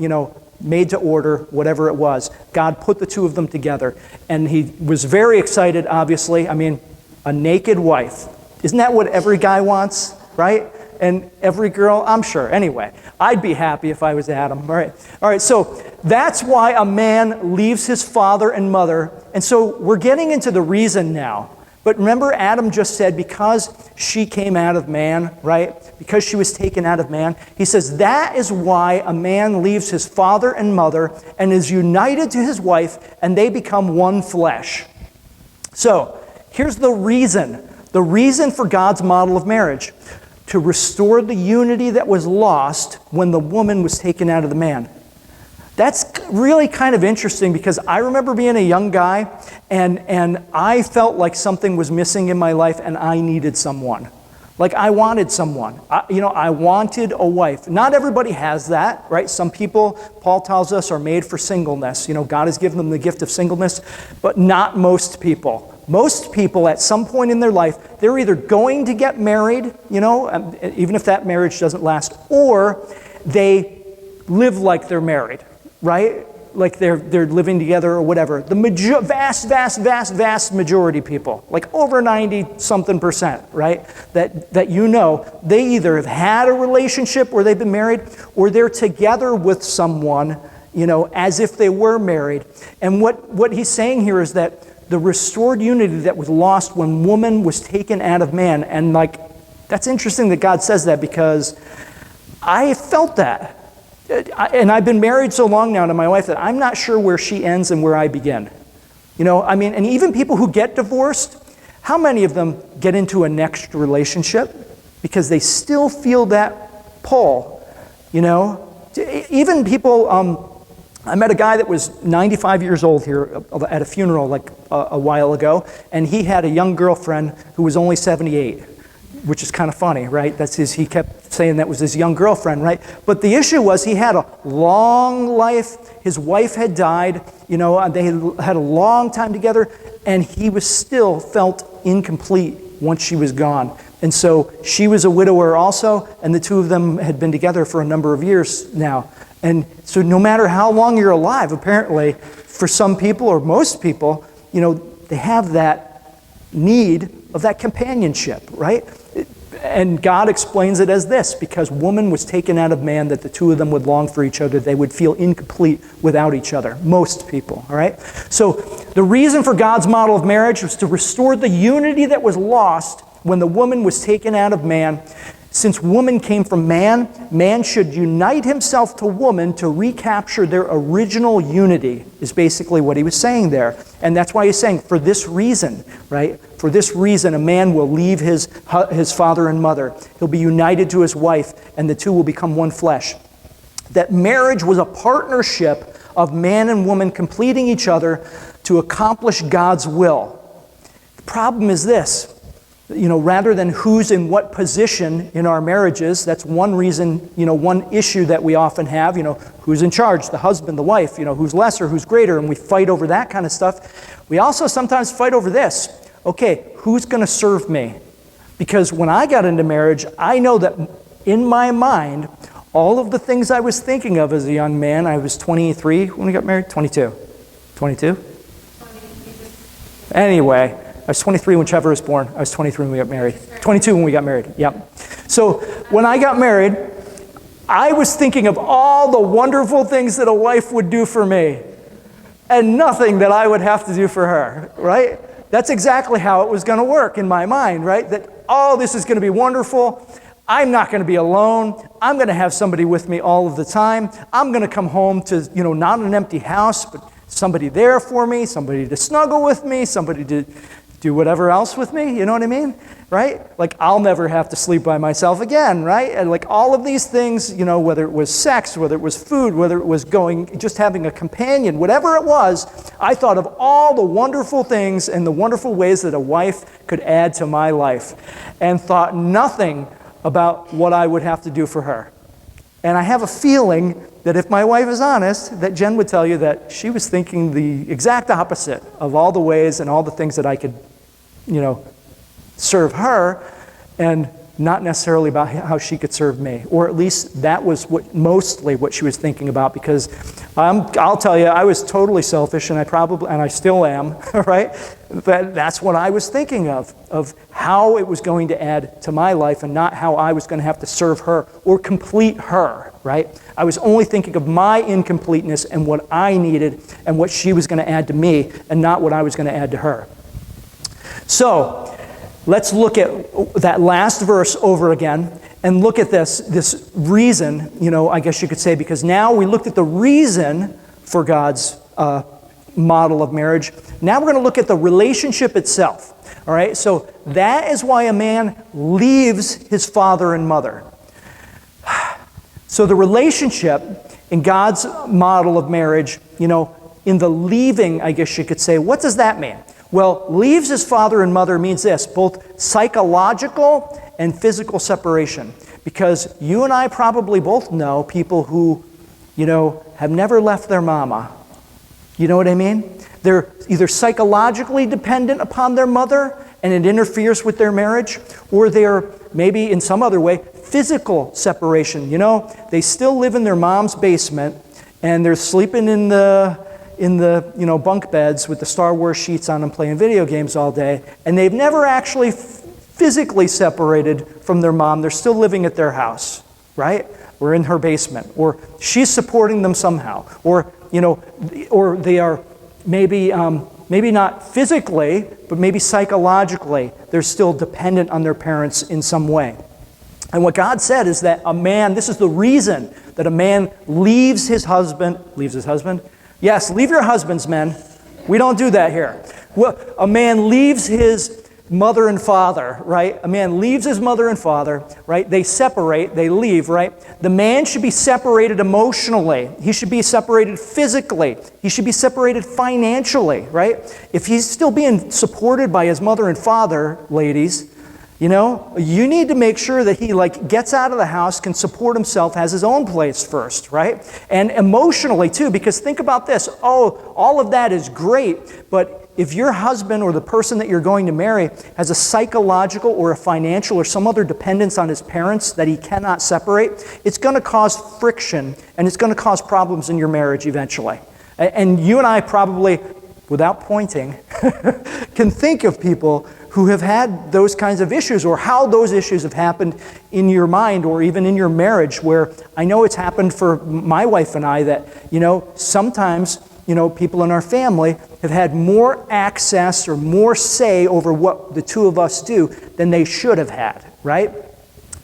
made to order, whatever it was. God put the two of them together. And he was very excited, obviously. I mean, a naked wife. Isn't that what every guy wants, right? And every girl, I'm sure. Anyway, I'd be happy if I was Adam. All right, so that's why a man leaves his father and mother. And so we're getting into the reason now. But remember, Adam just said because she came out of man, right? Because she was taken out of man. He says that is why a man leaves his father and mother and is united to his wife, and they become one flesh. So here's the reason. The reason for God's model of marriage: to restore the unity that was lost when the woman was taken out of the man. That's really kind of interesting, because I remember being a young guy and I felt like something was missing in my life and I needed someone. Like, I wanted someone. I wanted a wife. Not everybody has that, right? Some people, Paul tells us, are made for singleness. God has given them the gift of singleness, but not most people. Most people at some point in their life, they're either going to get married, even if that marriage doesn't last, or they live like they're married. Right? Like they're living together or whatever. The vast majority of people, like over 90-something%, right? That they either have had a relationship where they've been married, or they're together with someone, as if they were married. And what he's saying here is that the restored unity that was lost when woman was taken out of man, and that's interesting that God says that, because I felt that. and I've been married so long now to my wife that I'm not sure where she ends and where I begin. And even people who get divorced, how many of them get into a next relationship because they still feel that pull, Even people, I met a guy that was 95 years old here at a funeral like a while ago, and he had a young girlfriend who was only 78. Which is kind of funny, right? He kept saying that was his young girlfriend, right? But the issue was he had a long life. His wife had died, they had a long time together, and he was still felt incomplete once she was gone. And so she was a widower also, and the two of them had been together for a number of years now. And so no matter how long you're alive, apparently, for some people or most people, they have that need of that companionship, right? And God explains it as this: because woman was taken out of man, that the two of them would long for each other. They would feel incomplete without each other. Most people, all right? So the reason for God's model of marriage was to restore the unity that was lost when the woman was taken out of man. Since woman came from man, man should unite himself to woman to recapture their original unity, is basically what he was saying there. And that's why he's saying, for this reason, right? For this reason, a man will leave his father and mother. He'll be united to his wife, and the two will become one flesh. That marriage was a partnership of man and woman completing each other to accomplish God's will. The problem is this. Rather than who's in what position in our marriages, that's one reason, one issue that we often have, who's in charge, the husband, the wife, who's lesser, who's greater, and we fight over that kind of stuff. We also sometimes fight over this. Okay, who's going to serve me? Because when I got into marriage, I know that in my mind, all of the things I was thinking of as a young man, I was 23 when we got married, 22. 22? Anyway, I was 23 when Trevor was born. I was 23 when we got married. 22 when we got married, yep. So when I got married, I was thinking of all the wonderful things that a wife would do for me and nothing that I would have to do for her, right? That's exactly how it was going to work in my mind, right? That, this is going to be wonderful. I'm not going to be alone. I'm going to have somebody with me all of the time. I'm going to come home to, not an empty house, but somebody there for me, somebody to snuggle with me, somebody to do whatever else with me, you know what I mean? Right? Like, I'll never have to sleep by myself again, right? And like all of these things, whether it was sex, whether it was food, whether it was just having a companion, whatever it was, I thought of all the wonderful things and the wonderful ways that a wife could add to my life, and thought nothing about what I would have to do for her. And I have a feeling that if my wife is honest, that Jen would tell you that she was thinking the exact opposite of all the ways and all the things that I could serve her, and not necessarily about how she could serve me. Or at least that was mostly what she was thinking about, because I'll tell you, I was totally selfish, and I still am, right? But that's what I was thinking of how it was going to add to my life, and not how I was going to have to serve her or complete her, right? I was only thinking of my incompleteness and what I needed and what she was going to add to me, and not what I was going to add to her. So let's look at that last verse over again and look at this reason, I guess you could say, because now we looked at the reason for God's model of marriage. Now we're going to look at the relationship itself. All right, so that is why a man leaves his father and mother. So the relationship in God's model of marriage, in the leaving, I guess you could say, what does that mean? Well, leaves his father and mother means this: both psychological and physical separation. Because you and I probably both know people who, have never left their mama. You know what I mean? They're either psychologically dependent upon their mother and it interferes with their marriage, or they're maybe in some other way physical separation. They still live in their mom's basement and they're sleeping in the bunk beds with the Star Wars sheets on them, playing video games all day, and they've never actually physically separated from their mom. They're still living at their house, right? Or in her basement, or she's supporting them somehow, or they are maybe not physically, but maybe psychologically, they're still dependent on their parents in some way. And what God said is that a man, this is the reason that a man leaves his husband. Yes, leave your husbands, men. We don't do that here. Well, a man leaves his mother and father, right? A man leaves his mother and father, right? They separate, they leave, right? The man should be separated emotionally. He should be separated physically. He should be separated financially, right? If he's still being supported by his mother and father, ladies, you need to make sure that he gets out of the house, can support himself, has his own place first, right? And emotionally too, because think about this. Oh, all of that is great, but if your husband or the person that you're going to marry has a psychological or a financial or some other dependence on his parents that he cannot separate, it's going to cause friction and it's going to cause problems in your marriage eventually. And you and I probably, without pointing, can think of people who have had those kinds of issues or how those issues have happened in your mind or even in your marriage, where I know it's happened for my wife and I that, sometimes, people in our family have had more access or more say over what the two of us do than they should have had, right?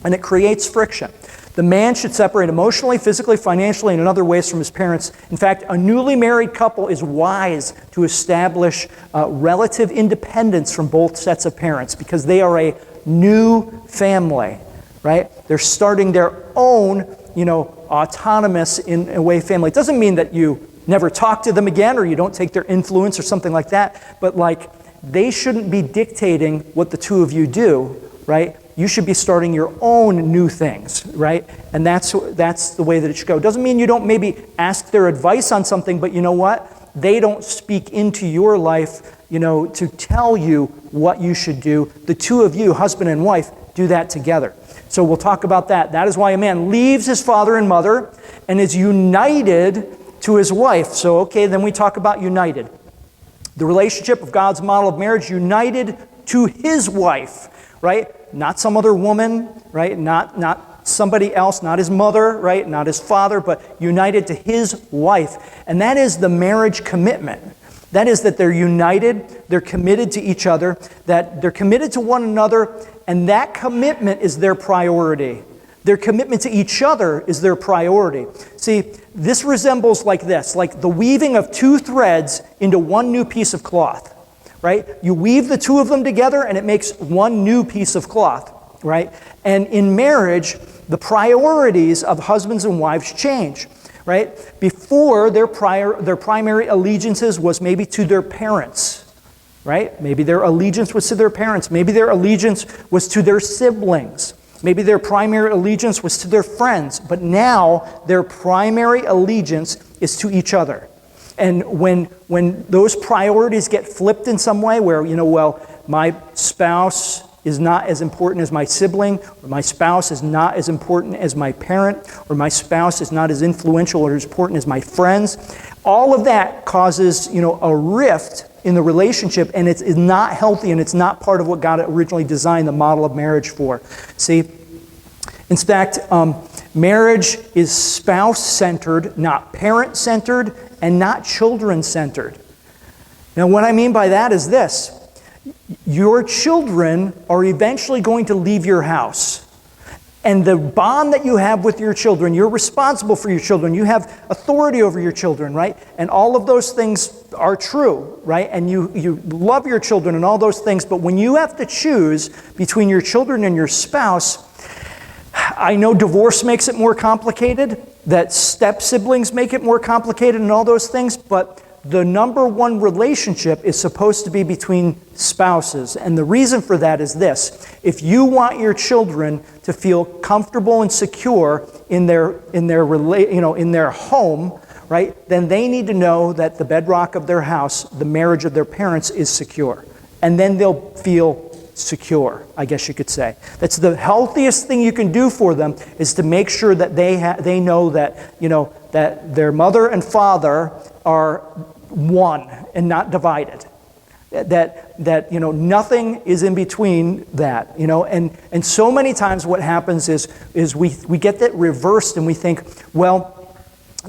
And it creates friction. The man should separate emotionally, physically, financially, and in other ways from his parents. In fact, a newly married couple is wise to establish relative independence from both sets of parents because they are a new family, right? They're starting their own, autonomous, in a way, family. It doesn't mean that you never talk to them again or you don't take their influence or something like that, but they shouldn't be dictating what the two of you do, right? You should be starting your own new things, right? And that's the way that it should go. It doesn't mean you don't maybe ask their advice on something, but you know what? They don't speak into your life, to tell you what you should do. The two of you, husband and wife, do that together. So we'll talk about that. That is why a man leaves his father and mother and is united to his wife. So, okay, then we talk about united. The relationship of God's model of marriage, united to his wife, right? Not some other woman, right? Not somebody else, not his mother, right? Not his father, but united to his wife. And that is the marriage commitment. That is that they're united, they're committed to each other, that they're committed to one another, and that commitment is their priority. Their commitment to each other is their priority. See, this resembles like this, like the weaving of two threads into one new piece of cloth, right? You weave the two of them together and it makes one new piece of cloth, right? And in marriage, the priorities of husbands and wives change, right? Before, their primary allegiances was maybe to their parents, right? Maybe their allegiance was to their parents. Maybe their allegiance was to their siblings. Maybe their primary allegiance was to their friends, but now their primary allegiance is to each other. And when those priorities get flipped in some way where, my spouse is not as important as my sibling, or my spouse is not as important as my parent, or my spouse is not as influential or as important as my friends, all of that causes, a rift in the relationship, and it's not healthy, and it's not part of what God originally designed the model of marriage for. See, in fact, marriage is spouse-centered, not parent-centered, and not children-centered. Now, what I mean by that is this. Your children are eventually going to leave your house. And the bond that you have with your children, you're responsible for your children. You have authority over your children, right? And all of those things are true, right? And you love your children and all those things. But when you have to choose between your children and your spouse, I know divorce makes it more complicated, that step-siblings make it more complicated and all those things, but the number one relationship is supposed to be between spouses. And the reason for that is this. If you want your children to feel comfortable and secure in their home, right, then they need to know that the bedrock of their house, the marriage of their parents, is secure. And then they'll feel secure, I guess you could say. That's the healthiest thing you can do for them, is to make sure that they know that, that their mother and father are one and not divided. That nothing is in between that, and so many times what happens is we get that reversed and we think, well,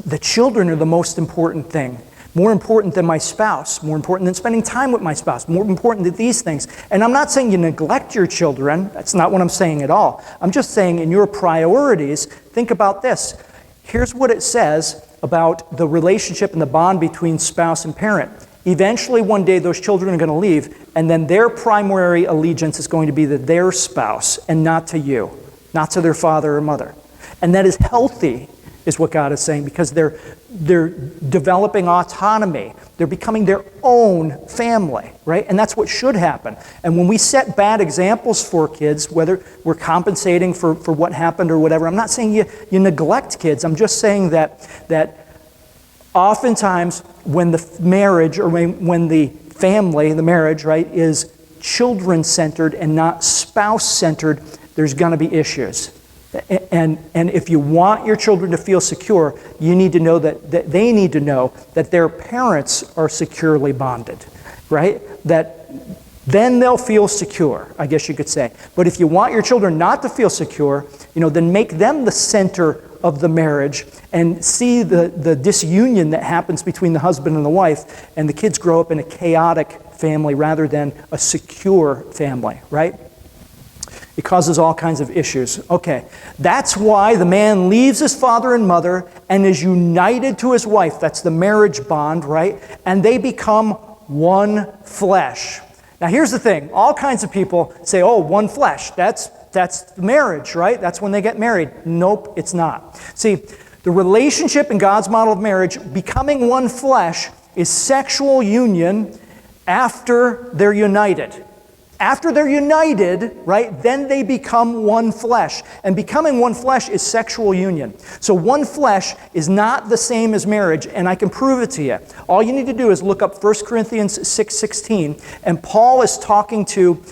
the children are the most important thing. more important than my spouse, more important than spending time with my spouse, more important than these things. And I'm not saying you neglect your children. That's not what I'm saying at all. I'm just saying in your priorities, think about this. Here's what it says about the relationship and the bond between spouse and parent. Eventually, one day, those children are going to leave, and then their primary allegiance is going to be to their spouse and not to you, not to their father or mother. And that is healthy, is what God is saying, because they're developing autonomy. They're becoming their own family, right? And that's what should happen. And when we set bad examples for kids, whether we're compensating for what happened or whatever, I'm not saying you neglect kids. I'm just saying that oftentimes when the marriage or when the family, the marriage, right, is children-centered and not spouse-centered, there's going to be issues. And if you want your children to feel secure, you need to know that they need to know that their parents are securely bonded, right? That then they'll feel secure, I guess you could say. But if you want your children not to feel secure, then make them the center of the marriage and see the disunion that happens between the husband and the wife, and the kids grow up in a chaotic family rather than a secure family, right? It causes all kinds of issues. Okay, that's why the man leaves his father and mother and is united to his wife. That's the marriage bond, right? And they become one flesh. Now here's the thing. All kinds of people say, oh, one flesh. That's marriage, right? That's when they get married. Nope, it's not. See, the relationship in God's model of marriage, becoming one flesh, is sexual union after they're united. After they're united, right, then they become one flesh. And becoming one flesh is sexual union. So one flesh is not the same as marriage, and I can prove it to you. All you need to do is look up 1 Corinthians 6:16, and Paul is talking to,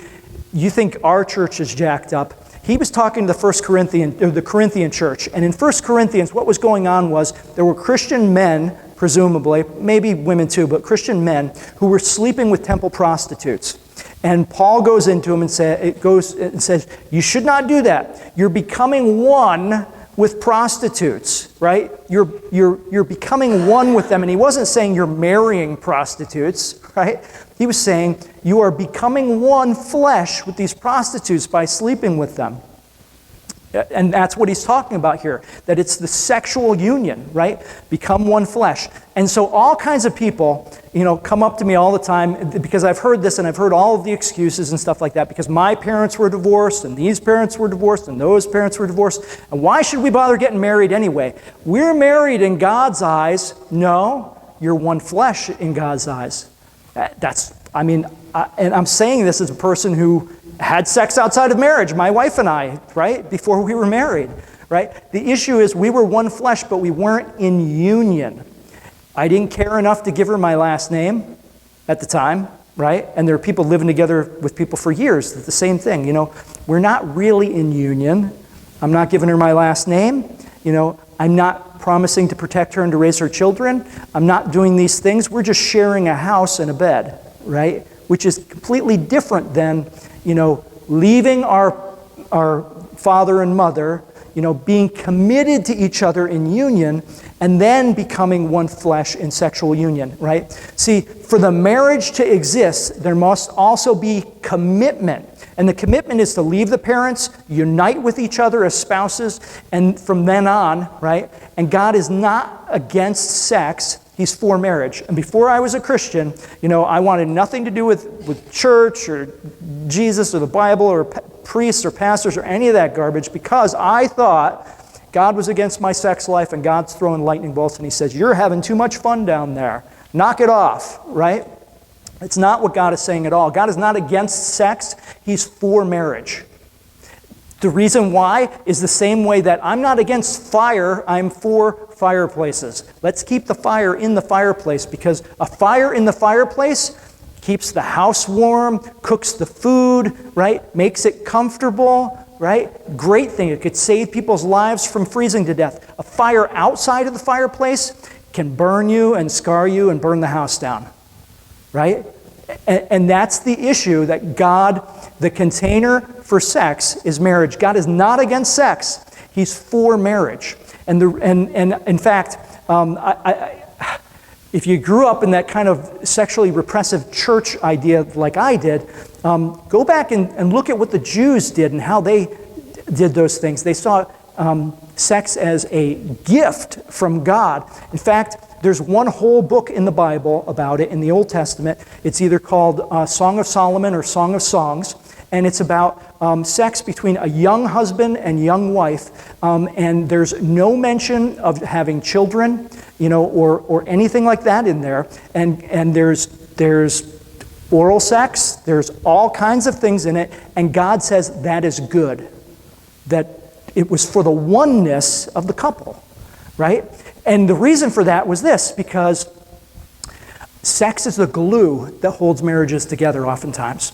you think our church is jacked up. He was talking to the Corinthian church. And in 1 Corinthians, what was going on was there were Christian men, presumably, maybe women too, but Christian men who were sleeping with temple prostitutes. And Paul goes into them and says, you should not do that. You're becoming one with prostitutes, right? You're becoming one with them. And he wasn't saying you're marrying prostitutes, right? He was saying you are becoming one flesh with these prostitutes by sleeping with them. And that's what he's talking about here, that it's the sexual union, right? Become one flesh. And so all kinds of people, come up to me all the time because I've heard this and I've heard all of the excuses and stuff like that because my parents were divorced and these parents were divorced and those parents were divorced. And why should we bother getting married anyway? We're married in God's eyes. No, you're one flesh in God's eyes. And I'm saying this as a person who had sex outside of marriage, my wife and I, right, before we were married, right? The issue is we were one flesh, but we weren't in union. I didn't care enough to give her my last name at the time, right? And there are people living together with people for years. It's the same thing, We're not really in union. I'm not giving her my last name. I'm not promising to protect her and to raise her children. I'm not doing these things. We're just sharing a house and a bed, right? Which is completely different than leaving our father and mother, being committed to each other in union, and then becoming one flesh in sexual union, right? See, for the marriage to exist, there must also be commitment. And the commitment is to leave the parents, unite with each other as spouses, and from then on, right? And God is not against sex. He's for marriage. And before I was a Christian, I wanted nothing to do with church or Jesus or the Bible or priests or pastors or any of that garbage because I thought God was against my sex life and God's throwing lightning bolts and he says, you're having too much fun down there. Knock it off, right? It's not what God is saying at all. God is not against sex. He's for marriage. The reason why is the same way that I'm not against fire, I'm for fireplaces. Let's keep the fire in the fireplace because a fire in the fireplace keeps the house warm, cooks the food, right? Makes it comfortable, right? Great thing. It could save people's lives from freezing to death. A fire outside of the fireplace can burn you and scar you and burn the house down, right? And that's the issue that God, the container for sex is marriage. God is not against sex. He's for marriage. And in fact, if you grew up in that kind of sexually repressive church idea like I did, go back and look at what the Jews did and how they did those things. They saw sex as a gift from God. In fact, there's one whole book in the Bible about it in the Old Testament. It's either called Song of Solomon or Song of Songs, and it's about sex between a young husband and young wife, and there's no mention of having children, or anything like that in there. And there's oral sex, there's all kinds of things in it, and God says that is good. That it was for the oneness of the couple, right? And the reason for that was this, because sex is the glue that holds marriages together oftentimes.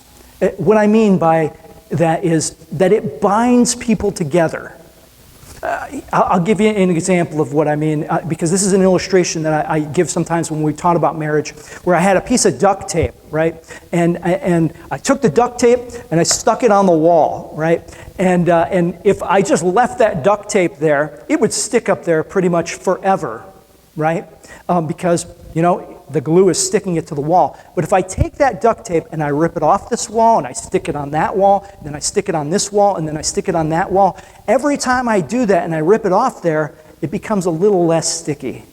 What I mean by that is that it binds people together. I'll give you an example of what I mean, because this is an illustration that I give sometimes when we talk about marriage, where I had a piece of duct tape, right? And I took the duct tape and I stuck it on the wall, right? And if I just left that duct tape there, it would stick up there pretty much forever, right? Because, the glue is sticking it to the wall. But if I take that duct tape and I rip it off this wall and I stick it on that wall, and then I stick it on this wall, and then I stick it on that wall, every time I do that and I rip it off there, it becomes a little less sticky.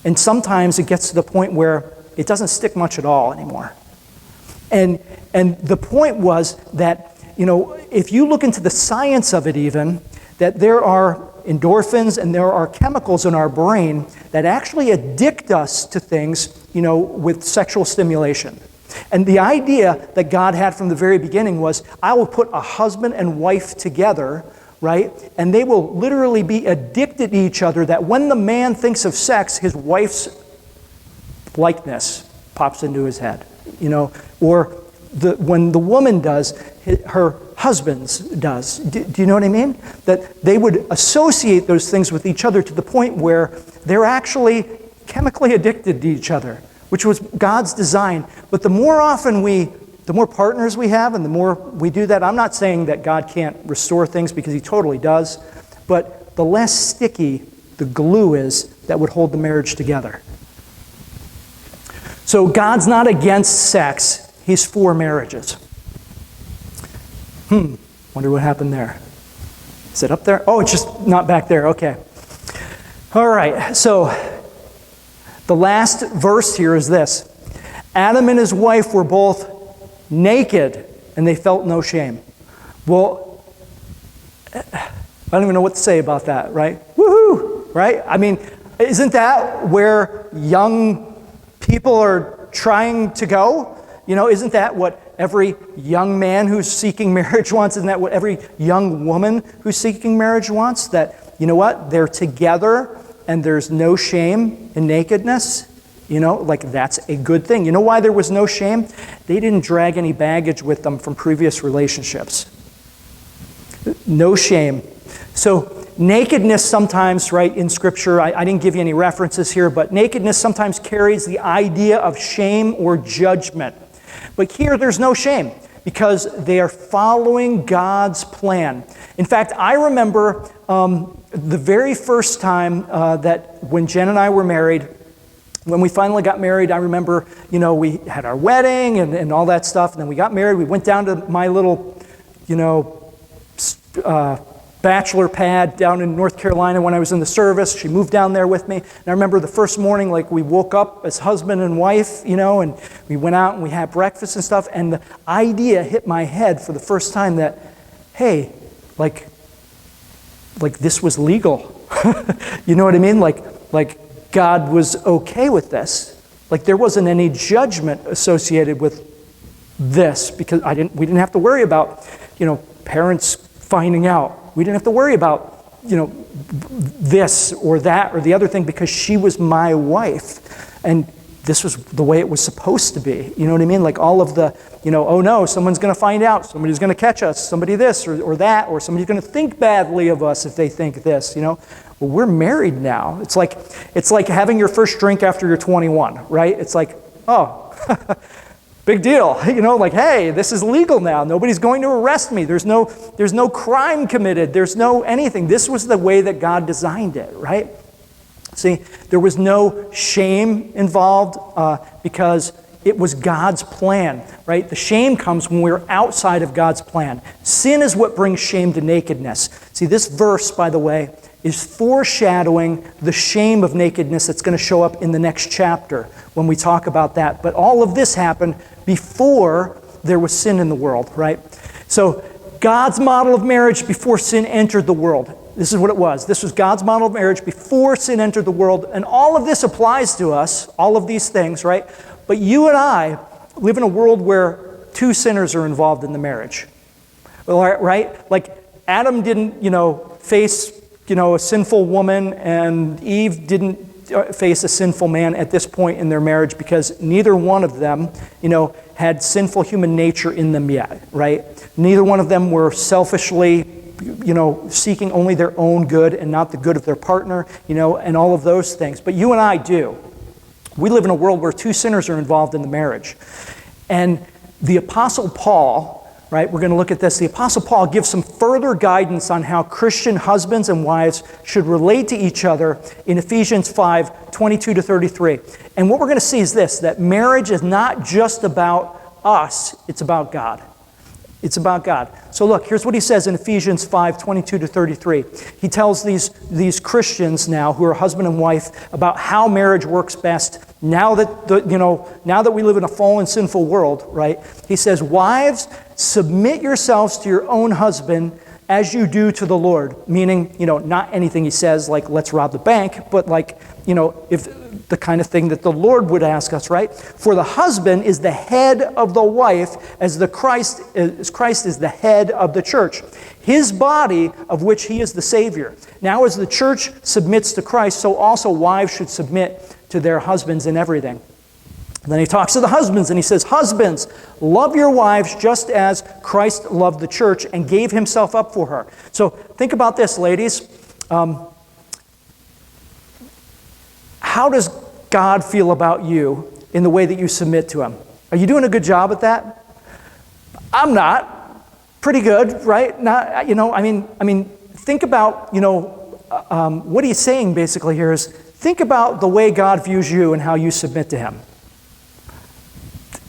And sometimes it gets to the point where it doesn't stick much at all anymore. And the point was that, if you look into the science of it even, that there are endorphins and there are chemicals in our brain that actually addict us to things, with sexual stimulation. And the idea that God had from the very beginning was, I will put a husband and wife together, right? And they will literally be addicted to each other, that when the man thinks of sex, his wife's likeness pops into his head, or when the woman does, her husband's does. Do you know what I mean? That they would associate those things with each other to the point where they're actually chemically addicted to each other, which was God's design. But the more partners we have and the more we do that, I'm not saying that God can't restore things, because He totally does, but the less sticky the glue is that would hold the marriage together. So God's not against sex, He's for marriages. Wonder what happened there. Is it up there? Oh, it's just not back there. Okay. All right. So the last verse here is this. Adam and his wife were both naked, and they felt no shame. Well, I don't even know what to say about that, right? Woohoo! Right? I mean, isn't that where young people are trying to go? Isn't that what every young man who's seeking marriage wants? Isn't that what every young woman who's seeking marriage wants? That, they're together and there's no shame in nakedness. That's a good thing. You know why there was no shame? They didn't drag any baggage with them from previous relationships. No shame. So nakedness sometimes, right, in Scripture, I didn't give you any references here, but nakedness sometimes carries the idea of shame or judgment. But here there's no shame, because they are following God's plan. In fact, I remember the very first time that when Jen and I were married, when we finally got married, I remember, we had our wedding and all that stuff, and then we got married. We went down to my little, bachelor pad down in North Carolina when I was in the service. She moved down there with me. And I remember the first morning, we woke up as husband and wife, and we went out and we had breakfast and stuff. And the idea hit my head for the first time that, hey, like this was legal. You know what I mean? Like God was okay with this. Like there wasn't any judgment associated with this, because we didn't have to worry about, parents finding out. We didn't have to worry about, this or that or the other thing, because she was my wife. And this was the way it was supposed to be. You know what I mean? Like all of the, oh no, someone's going to find out. Somebody's going to catch us. Somebody this or that. Or somebody's going to think badly of us if they think this, Well, we're married now. It's like having your first drink after you're 21, right? It's like, oh, big deal. Hey, this is legal now. Nobody's going to arrest me. There's no crime committed. There's no anything. This was the way that God designed it, right? See, there was no shame involved because it was God's plan, right? The shame comes when we're outside of God's plan. Sin is what brings shame to nakedness. See, this verse, by the way, is foreshadowing the shame of nakedness that's going to show up in the next chapter when we talk about that. But all of this happened before there was sin in the world, right? So God's model of marriage before sin entered the world. This is what it was. This was God's model of marriage before sin entered the world. And all of this applies to us, all of these things, right? But you and I live in a world where two sinners are involved in the marriage, right? Like Adam didn't, face, a sinful woman, and Eve didn't face a sinful man at this point in their marriage because neither one of them, had sinful human nature in them yet, right? Neither one of them were selfishly, seeking only their own good and not the good of their partner, and all of those things. But you and I do. We live in a world where two sinners are involved in the marriage. And the Apostle Paul, right, we're going to look at this. The Apostle Paul gives some further guidance on how Christian husbands and wives should relate to each other in Ephesians 5:22-33. And what we're going to see is this, that marriage is not just about us, it's about God. It's about God. So look, here's what he says in Ephesians 5:22-33. He tells these Christians now who are husband and wife about how marriage works best now that we live in a fallen, sinful world, right? He says, "Wives, submit yourselves to your own husband as you do to the Lord." Meaning, not anything he says like let's rob the bank, but like, if the kind of thing that the Lord would ask us, right? For the husband is the head of the wife, as Christ is the head of the church, his body, of which he is the Savior. Now as the church submits to Christ, so also wives should submit to their husbands in everything. And then he talks to the husbands and he says, "Husbands, love your wives just as Christ loved the church and gave himself up for her." So think about this, ladies. How does God feel about you in the way that you submit to him? Are you doing a good job at that? I'm not. Pretty good, right? Not, think about, what he's saying basically here is, think about the way God views you and how you submit to him.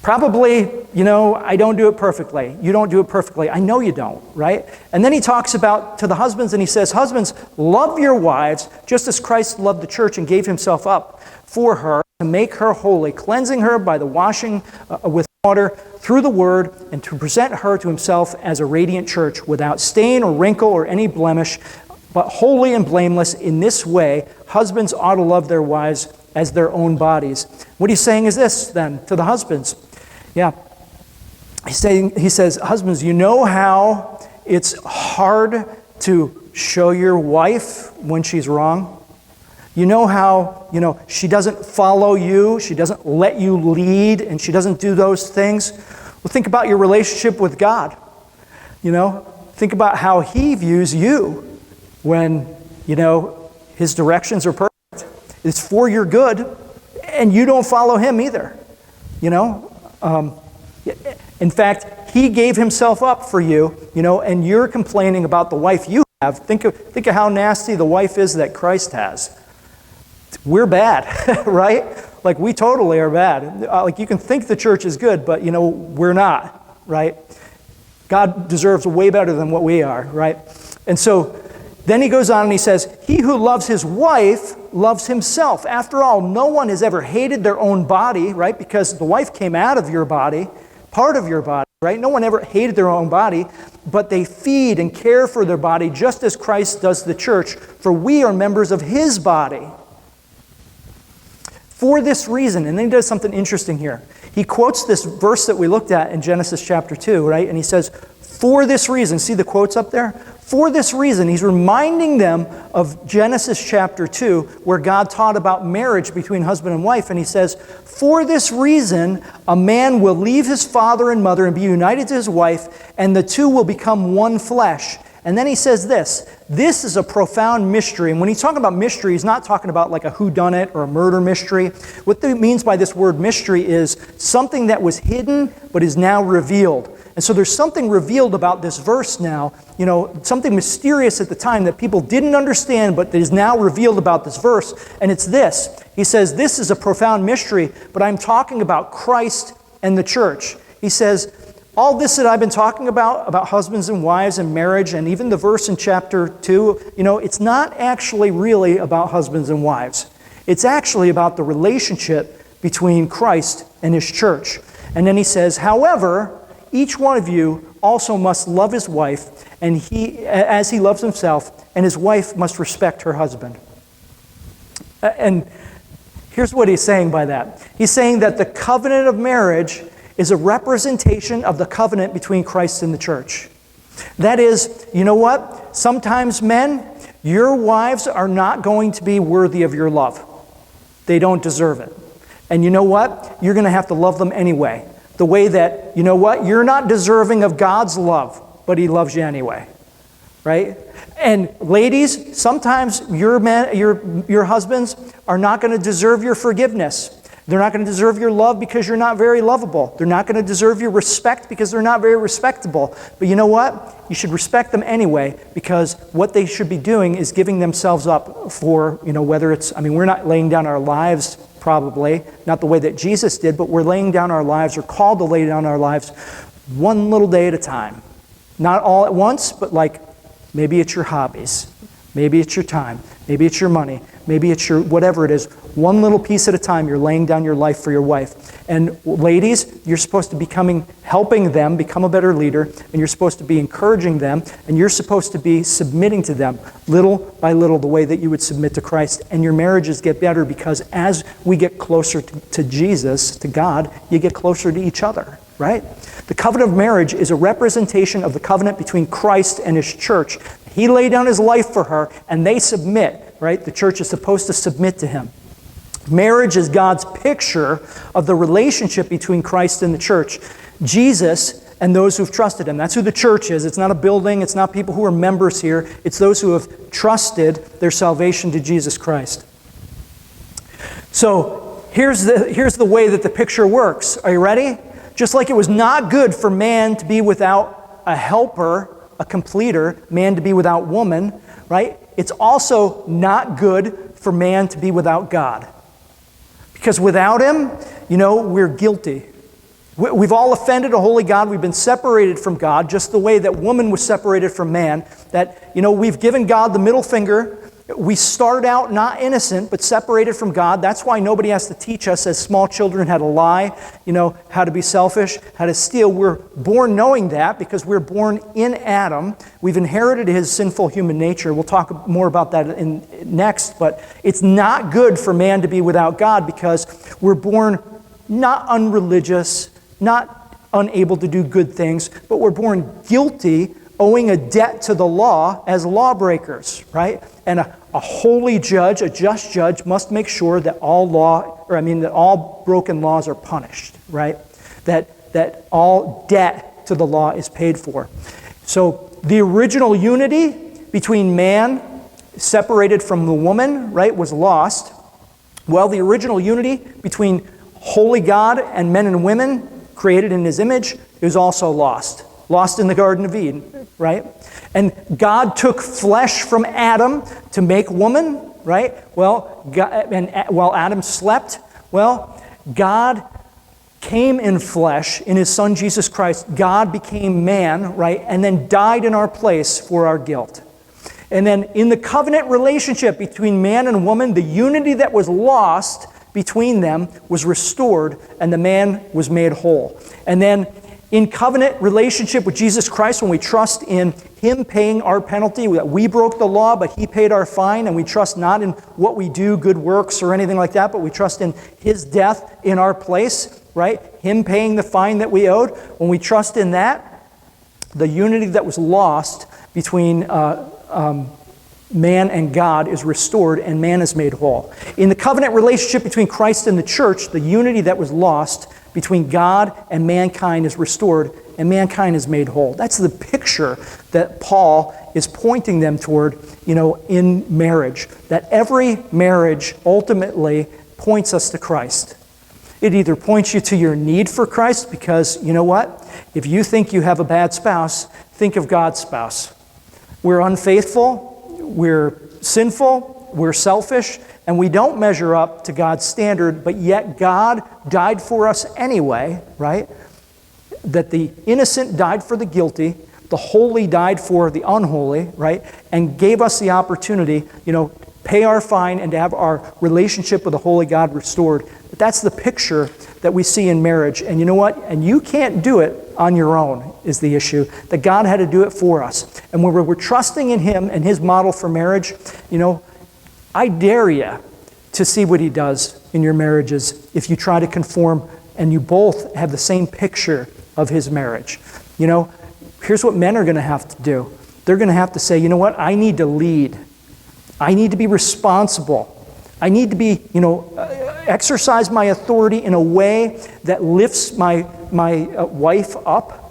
Probably, I don't do it perfectly. You don't do it perfectly. I know you don't, right? And then he talks about to the husbands and he says, "Husbands, love your wives just as Christ loved the church and gave himself up for her to make her holy, cleansing her by the washing with water through the word, and to present her to himself as a radiant church without stain or wrinkle or any blemish, but holy and blameless. In this way, husbands ought to love their wives as their own bodies." What he's saying is this then to the husbands. Yeah. He says, "Husbands, you know how it's hard to show your wife when she's wrong? You know how, she doesn't follow you, she doesn't let you lead, and she doesn't do those things? Well, think about your relationship with God. Think about how he views you when, his directions are perfect. It's for your good, and you don't follow him either. In fact, he gave himself up for you, and you're complaining about the wife you have. Think of how nasty the wife is that Christ has. We're bad, right? Like, we totally are bad. Like, you can think the church is good, but, we're not, right? God deserves way better than what we are, right? And so then he goes on and he says, "He who loves his wife loves himself. After all, no one has ever hated their own body," right? Because the wife came out of your body, part of your body, right? No one ever hated their own body, but they feed and care for their body just as Christ does the church, for we are members of his body. For this reason," and then he does something interesting here. He quotes this verse that we looked at in Genesis chapter 2, right? And he says, "For this reason," see the quotes up there? For this reason, he's reminding them of Genesis chapter 2, where God taught about marriage between husband and wife. And he says, "For this reason, a man will leave his father and mother and be united to his wife, and the two will become one flesh." And then he says this is a profound mystery. And when he's talking about mystery, he's not talking about like a whodunit or a murder mystery. What he means by this word mystery is something that was hidden but is now revealed. And so there's something revealed about this verse now, something mysterious at the time that people didn't understand, but that is now revealed about this verse. And it's this. He says, this is a profound mystery, but I'm talking about Christ and the church. He says, all this that I've been talking about husbands and wives and marriage, and even the verse in chapter 2, it's not actually really about husbands and wives. It's actually about the relationship between Christ and his church. And then he says, however, each one of you also must love his wife and as he loves himself, and his wife must respect her husband. And here's what he's saying by that. He's saying that the covenant of marriage is a representation of the covenant between Christ and the church. That is, you know what? Sometimes men, your wives are not going to be worthy of your love. They don't deserve it. And you know what? You're going to have to love them anyway. The way that, you know what? You're not deserving of God's love, but he loves you anyway. Right? And ladies, sometimes your husbands are not going to deserve your forgiveness. They're not going to deserve your love because you're not very lovable. They're not going to deserve your respect because they're not very respectable. But you know what? You should respect them anyway, because what they should be doing is giving themselves up for, whether it's, we're not laying down our lives probably, not the way that Jesus did, but we're laying down our lives, or called to lay down our lives one little day at a time. Not all at once, but maybe it's your hobbies. Maybe it's your time. Maybe it's your money. Maybe it's your whatever it is. One little piece at a time, you're laying down your life for your wife. And ladies, you're supposed to be helping them become a better leader, and you're supposed to be encouraging them, and you're supposed to be submitting to them little by little, the way that you would submit to Christ. And your marriages get better because as we get closer to Jesus, to God, you get closer to each other, right? The covenant of marriage is a representation of the covenant between Christ and his church. He laid down his life for her, and they submit, right? The church is supposed to submit to him. Marriage is God's picture of the relationship between Christ and the church. Jesus and those who've trusted him. That's who the church is. It's not a building. It's not people who are members here. It's those who have trusted their salvation to Jesus Christ. So here's the way that the picture works. Are you ready? Just like it was not good for man to be without a helper, a completer, man to be without woman, right? It's also not good for man to be without God. Because without him, we're guilty. We've all offended a holy God. We've been separated from God, just the way that woman was separated from man. That, we've given God the middle finger. We start out not innocent, but separated from God. That's why nobody has to teach us as small children how to lie, how to be selfish, how to steal. We're born knowing that because we're born in Adam. We've inherited his sinful human nature. We'll talk more about that next, but it's not good for man to be without God because we're born not unreligious, not unable to do good things, but we're born guilty, owing a debt to the law as lawbreakers, right? And a holy judge, a just judge, must make sure that all broken laws are punished, right? That all debt to the law is paid for. So the original unity between man separated from the woman, right, was lost. Well, the original unity between holy God and men and women created in his image is also lost. Lost in the Garden of Eden, right? And God took flesh from Adam to make woman, right? Well, while Adam slept, God came in flesh in his Son Jesus Christ. God became man, right? And then died in our place for our guilt. And then in the covenant relationship between man and woman, the unity that was lost between them was restored, and the man was made whole. And then in covenant relationship with Jesus Christ, when we trust in him paying our penalty, that we broke the law, but he paid our fine, and we trust not in what we do, good works or anything like that, but we trust in his death in our place, right? Him paying the fine that we owed. When we trust in that, the unity that was lost between man and God is restored, and man is made whole. In the covenant relationship between Christ and the church, the unity that was lost between God and mankind is restored, and mankind is made whole. That's the picture that Paul is pointing them toward, in marriage. That every marriage ultimately points us to Christ. It either points you to your need for Christ, because you know what? If you think you have a bad spouse, think of God's spouse. We're unfaithful, we're sinful, we're selfish, and we don't measure up to God's standard, but yet God died for us anyway, right? That the innocent died for the guilty, the holy died for the unholy, right? And gave us the opportunity, pay our fine and to have our relationship with the holy God restored. But that's the picture that we see in marriage. And you know what? And you can't do it on your own is the issue. That God had to do it for us. And when we're trusting in Him and His model for marriage, I dare you to see what He does in your marriages if you try to conform and you both have the same picture of His marriage. Here's what men are going to have to do. They're going to have to say, you know what? I need to lead. I need to be responsible. I need to be, exercise my authority in a way that lifts my wife up,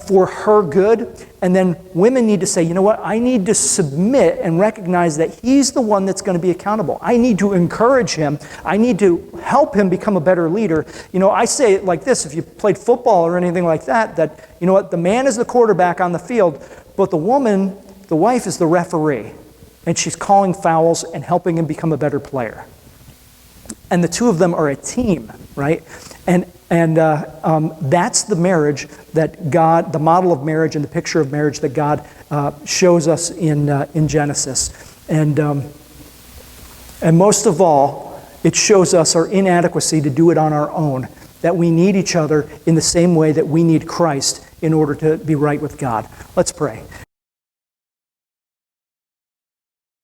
for her good. And then women need to say, you know what? I need to submit and recognize that he's the one that's going to be accountable. I need to encourage him. I need to help him become a better leader. I say it like this, if you played football or anything like that, the man is the quarterback on the field, but the woman, the wife, is the referee. And she's calling fouls and helping him become a better player. And the two of them are a team, right? And that's the marriage that God, the model of marriage and the picture of marriage that God shows us in Genesis. And most of all, it shows us our inadequacy to do it on our own, that we need each other in the same way that we need Christ in order to be right with God. Let's pray.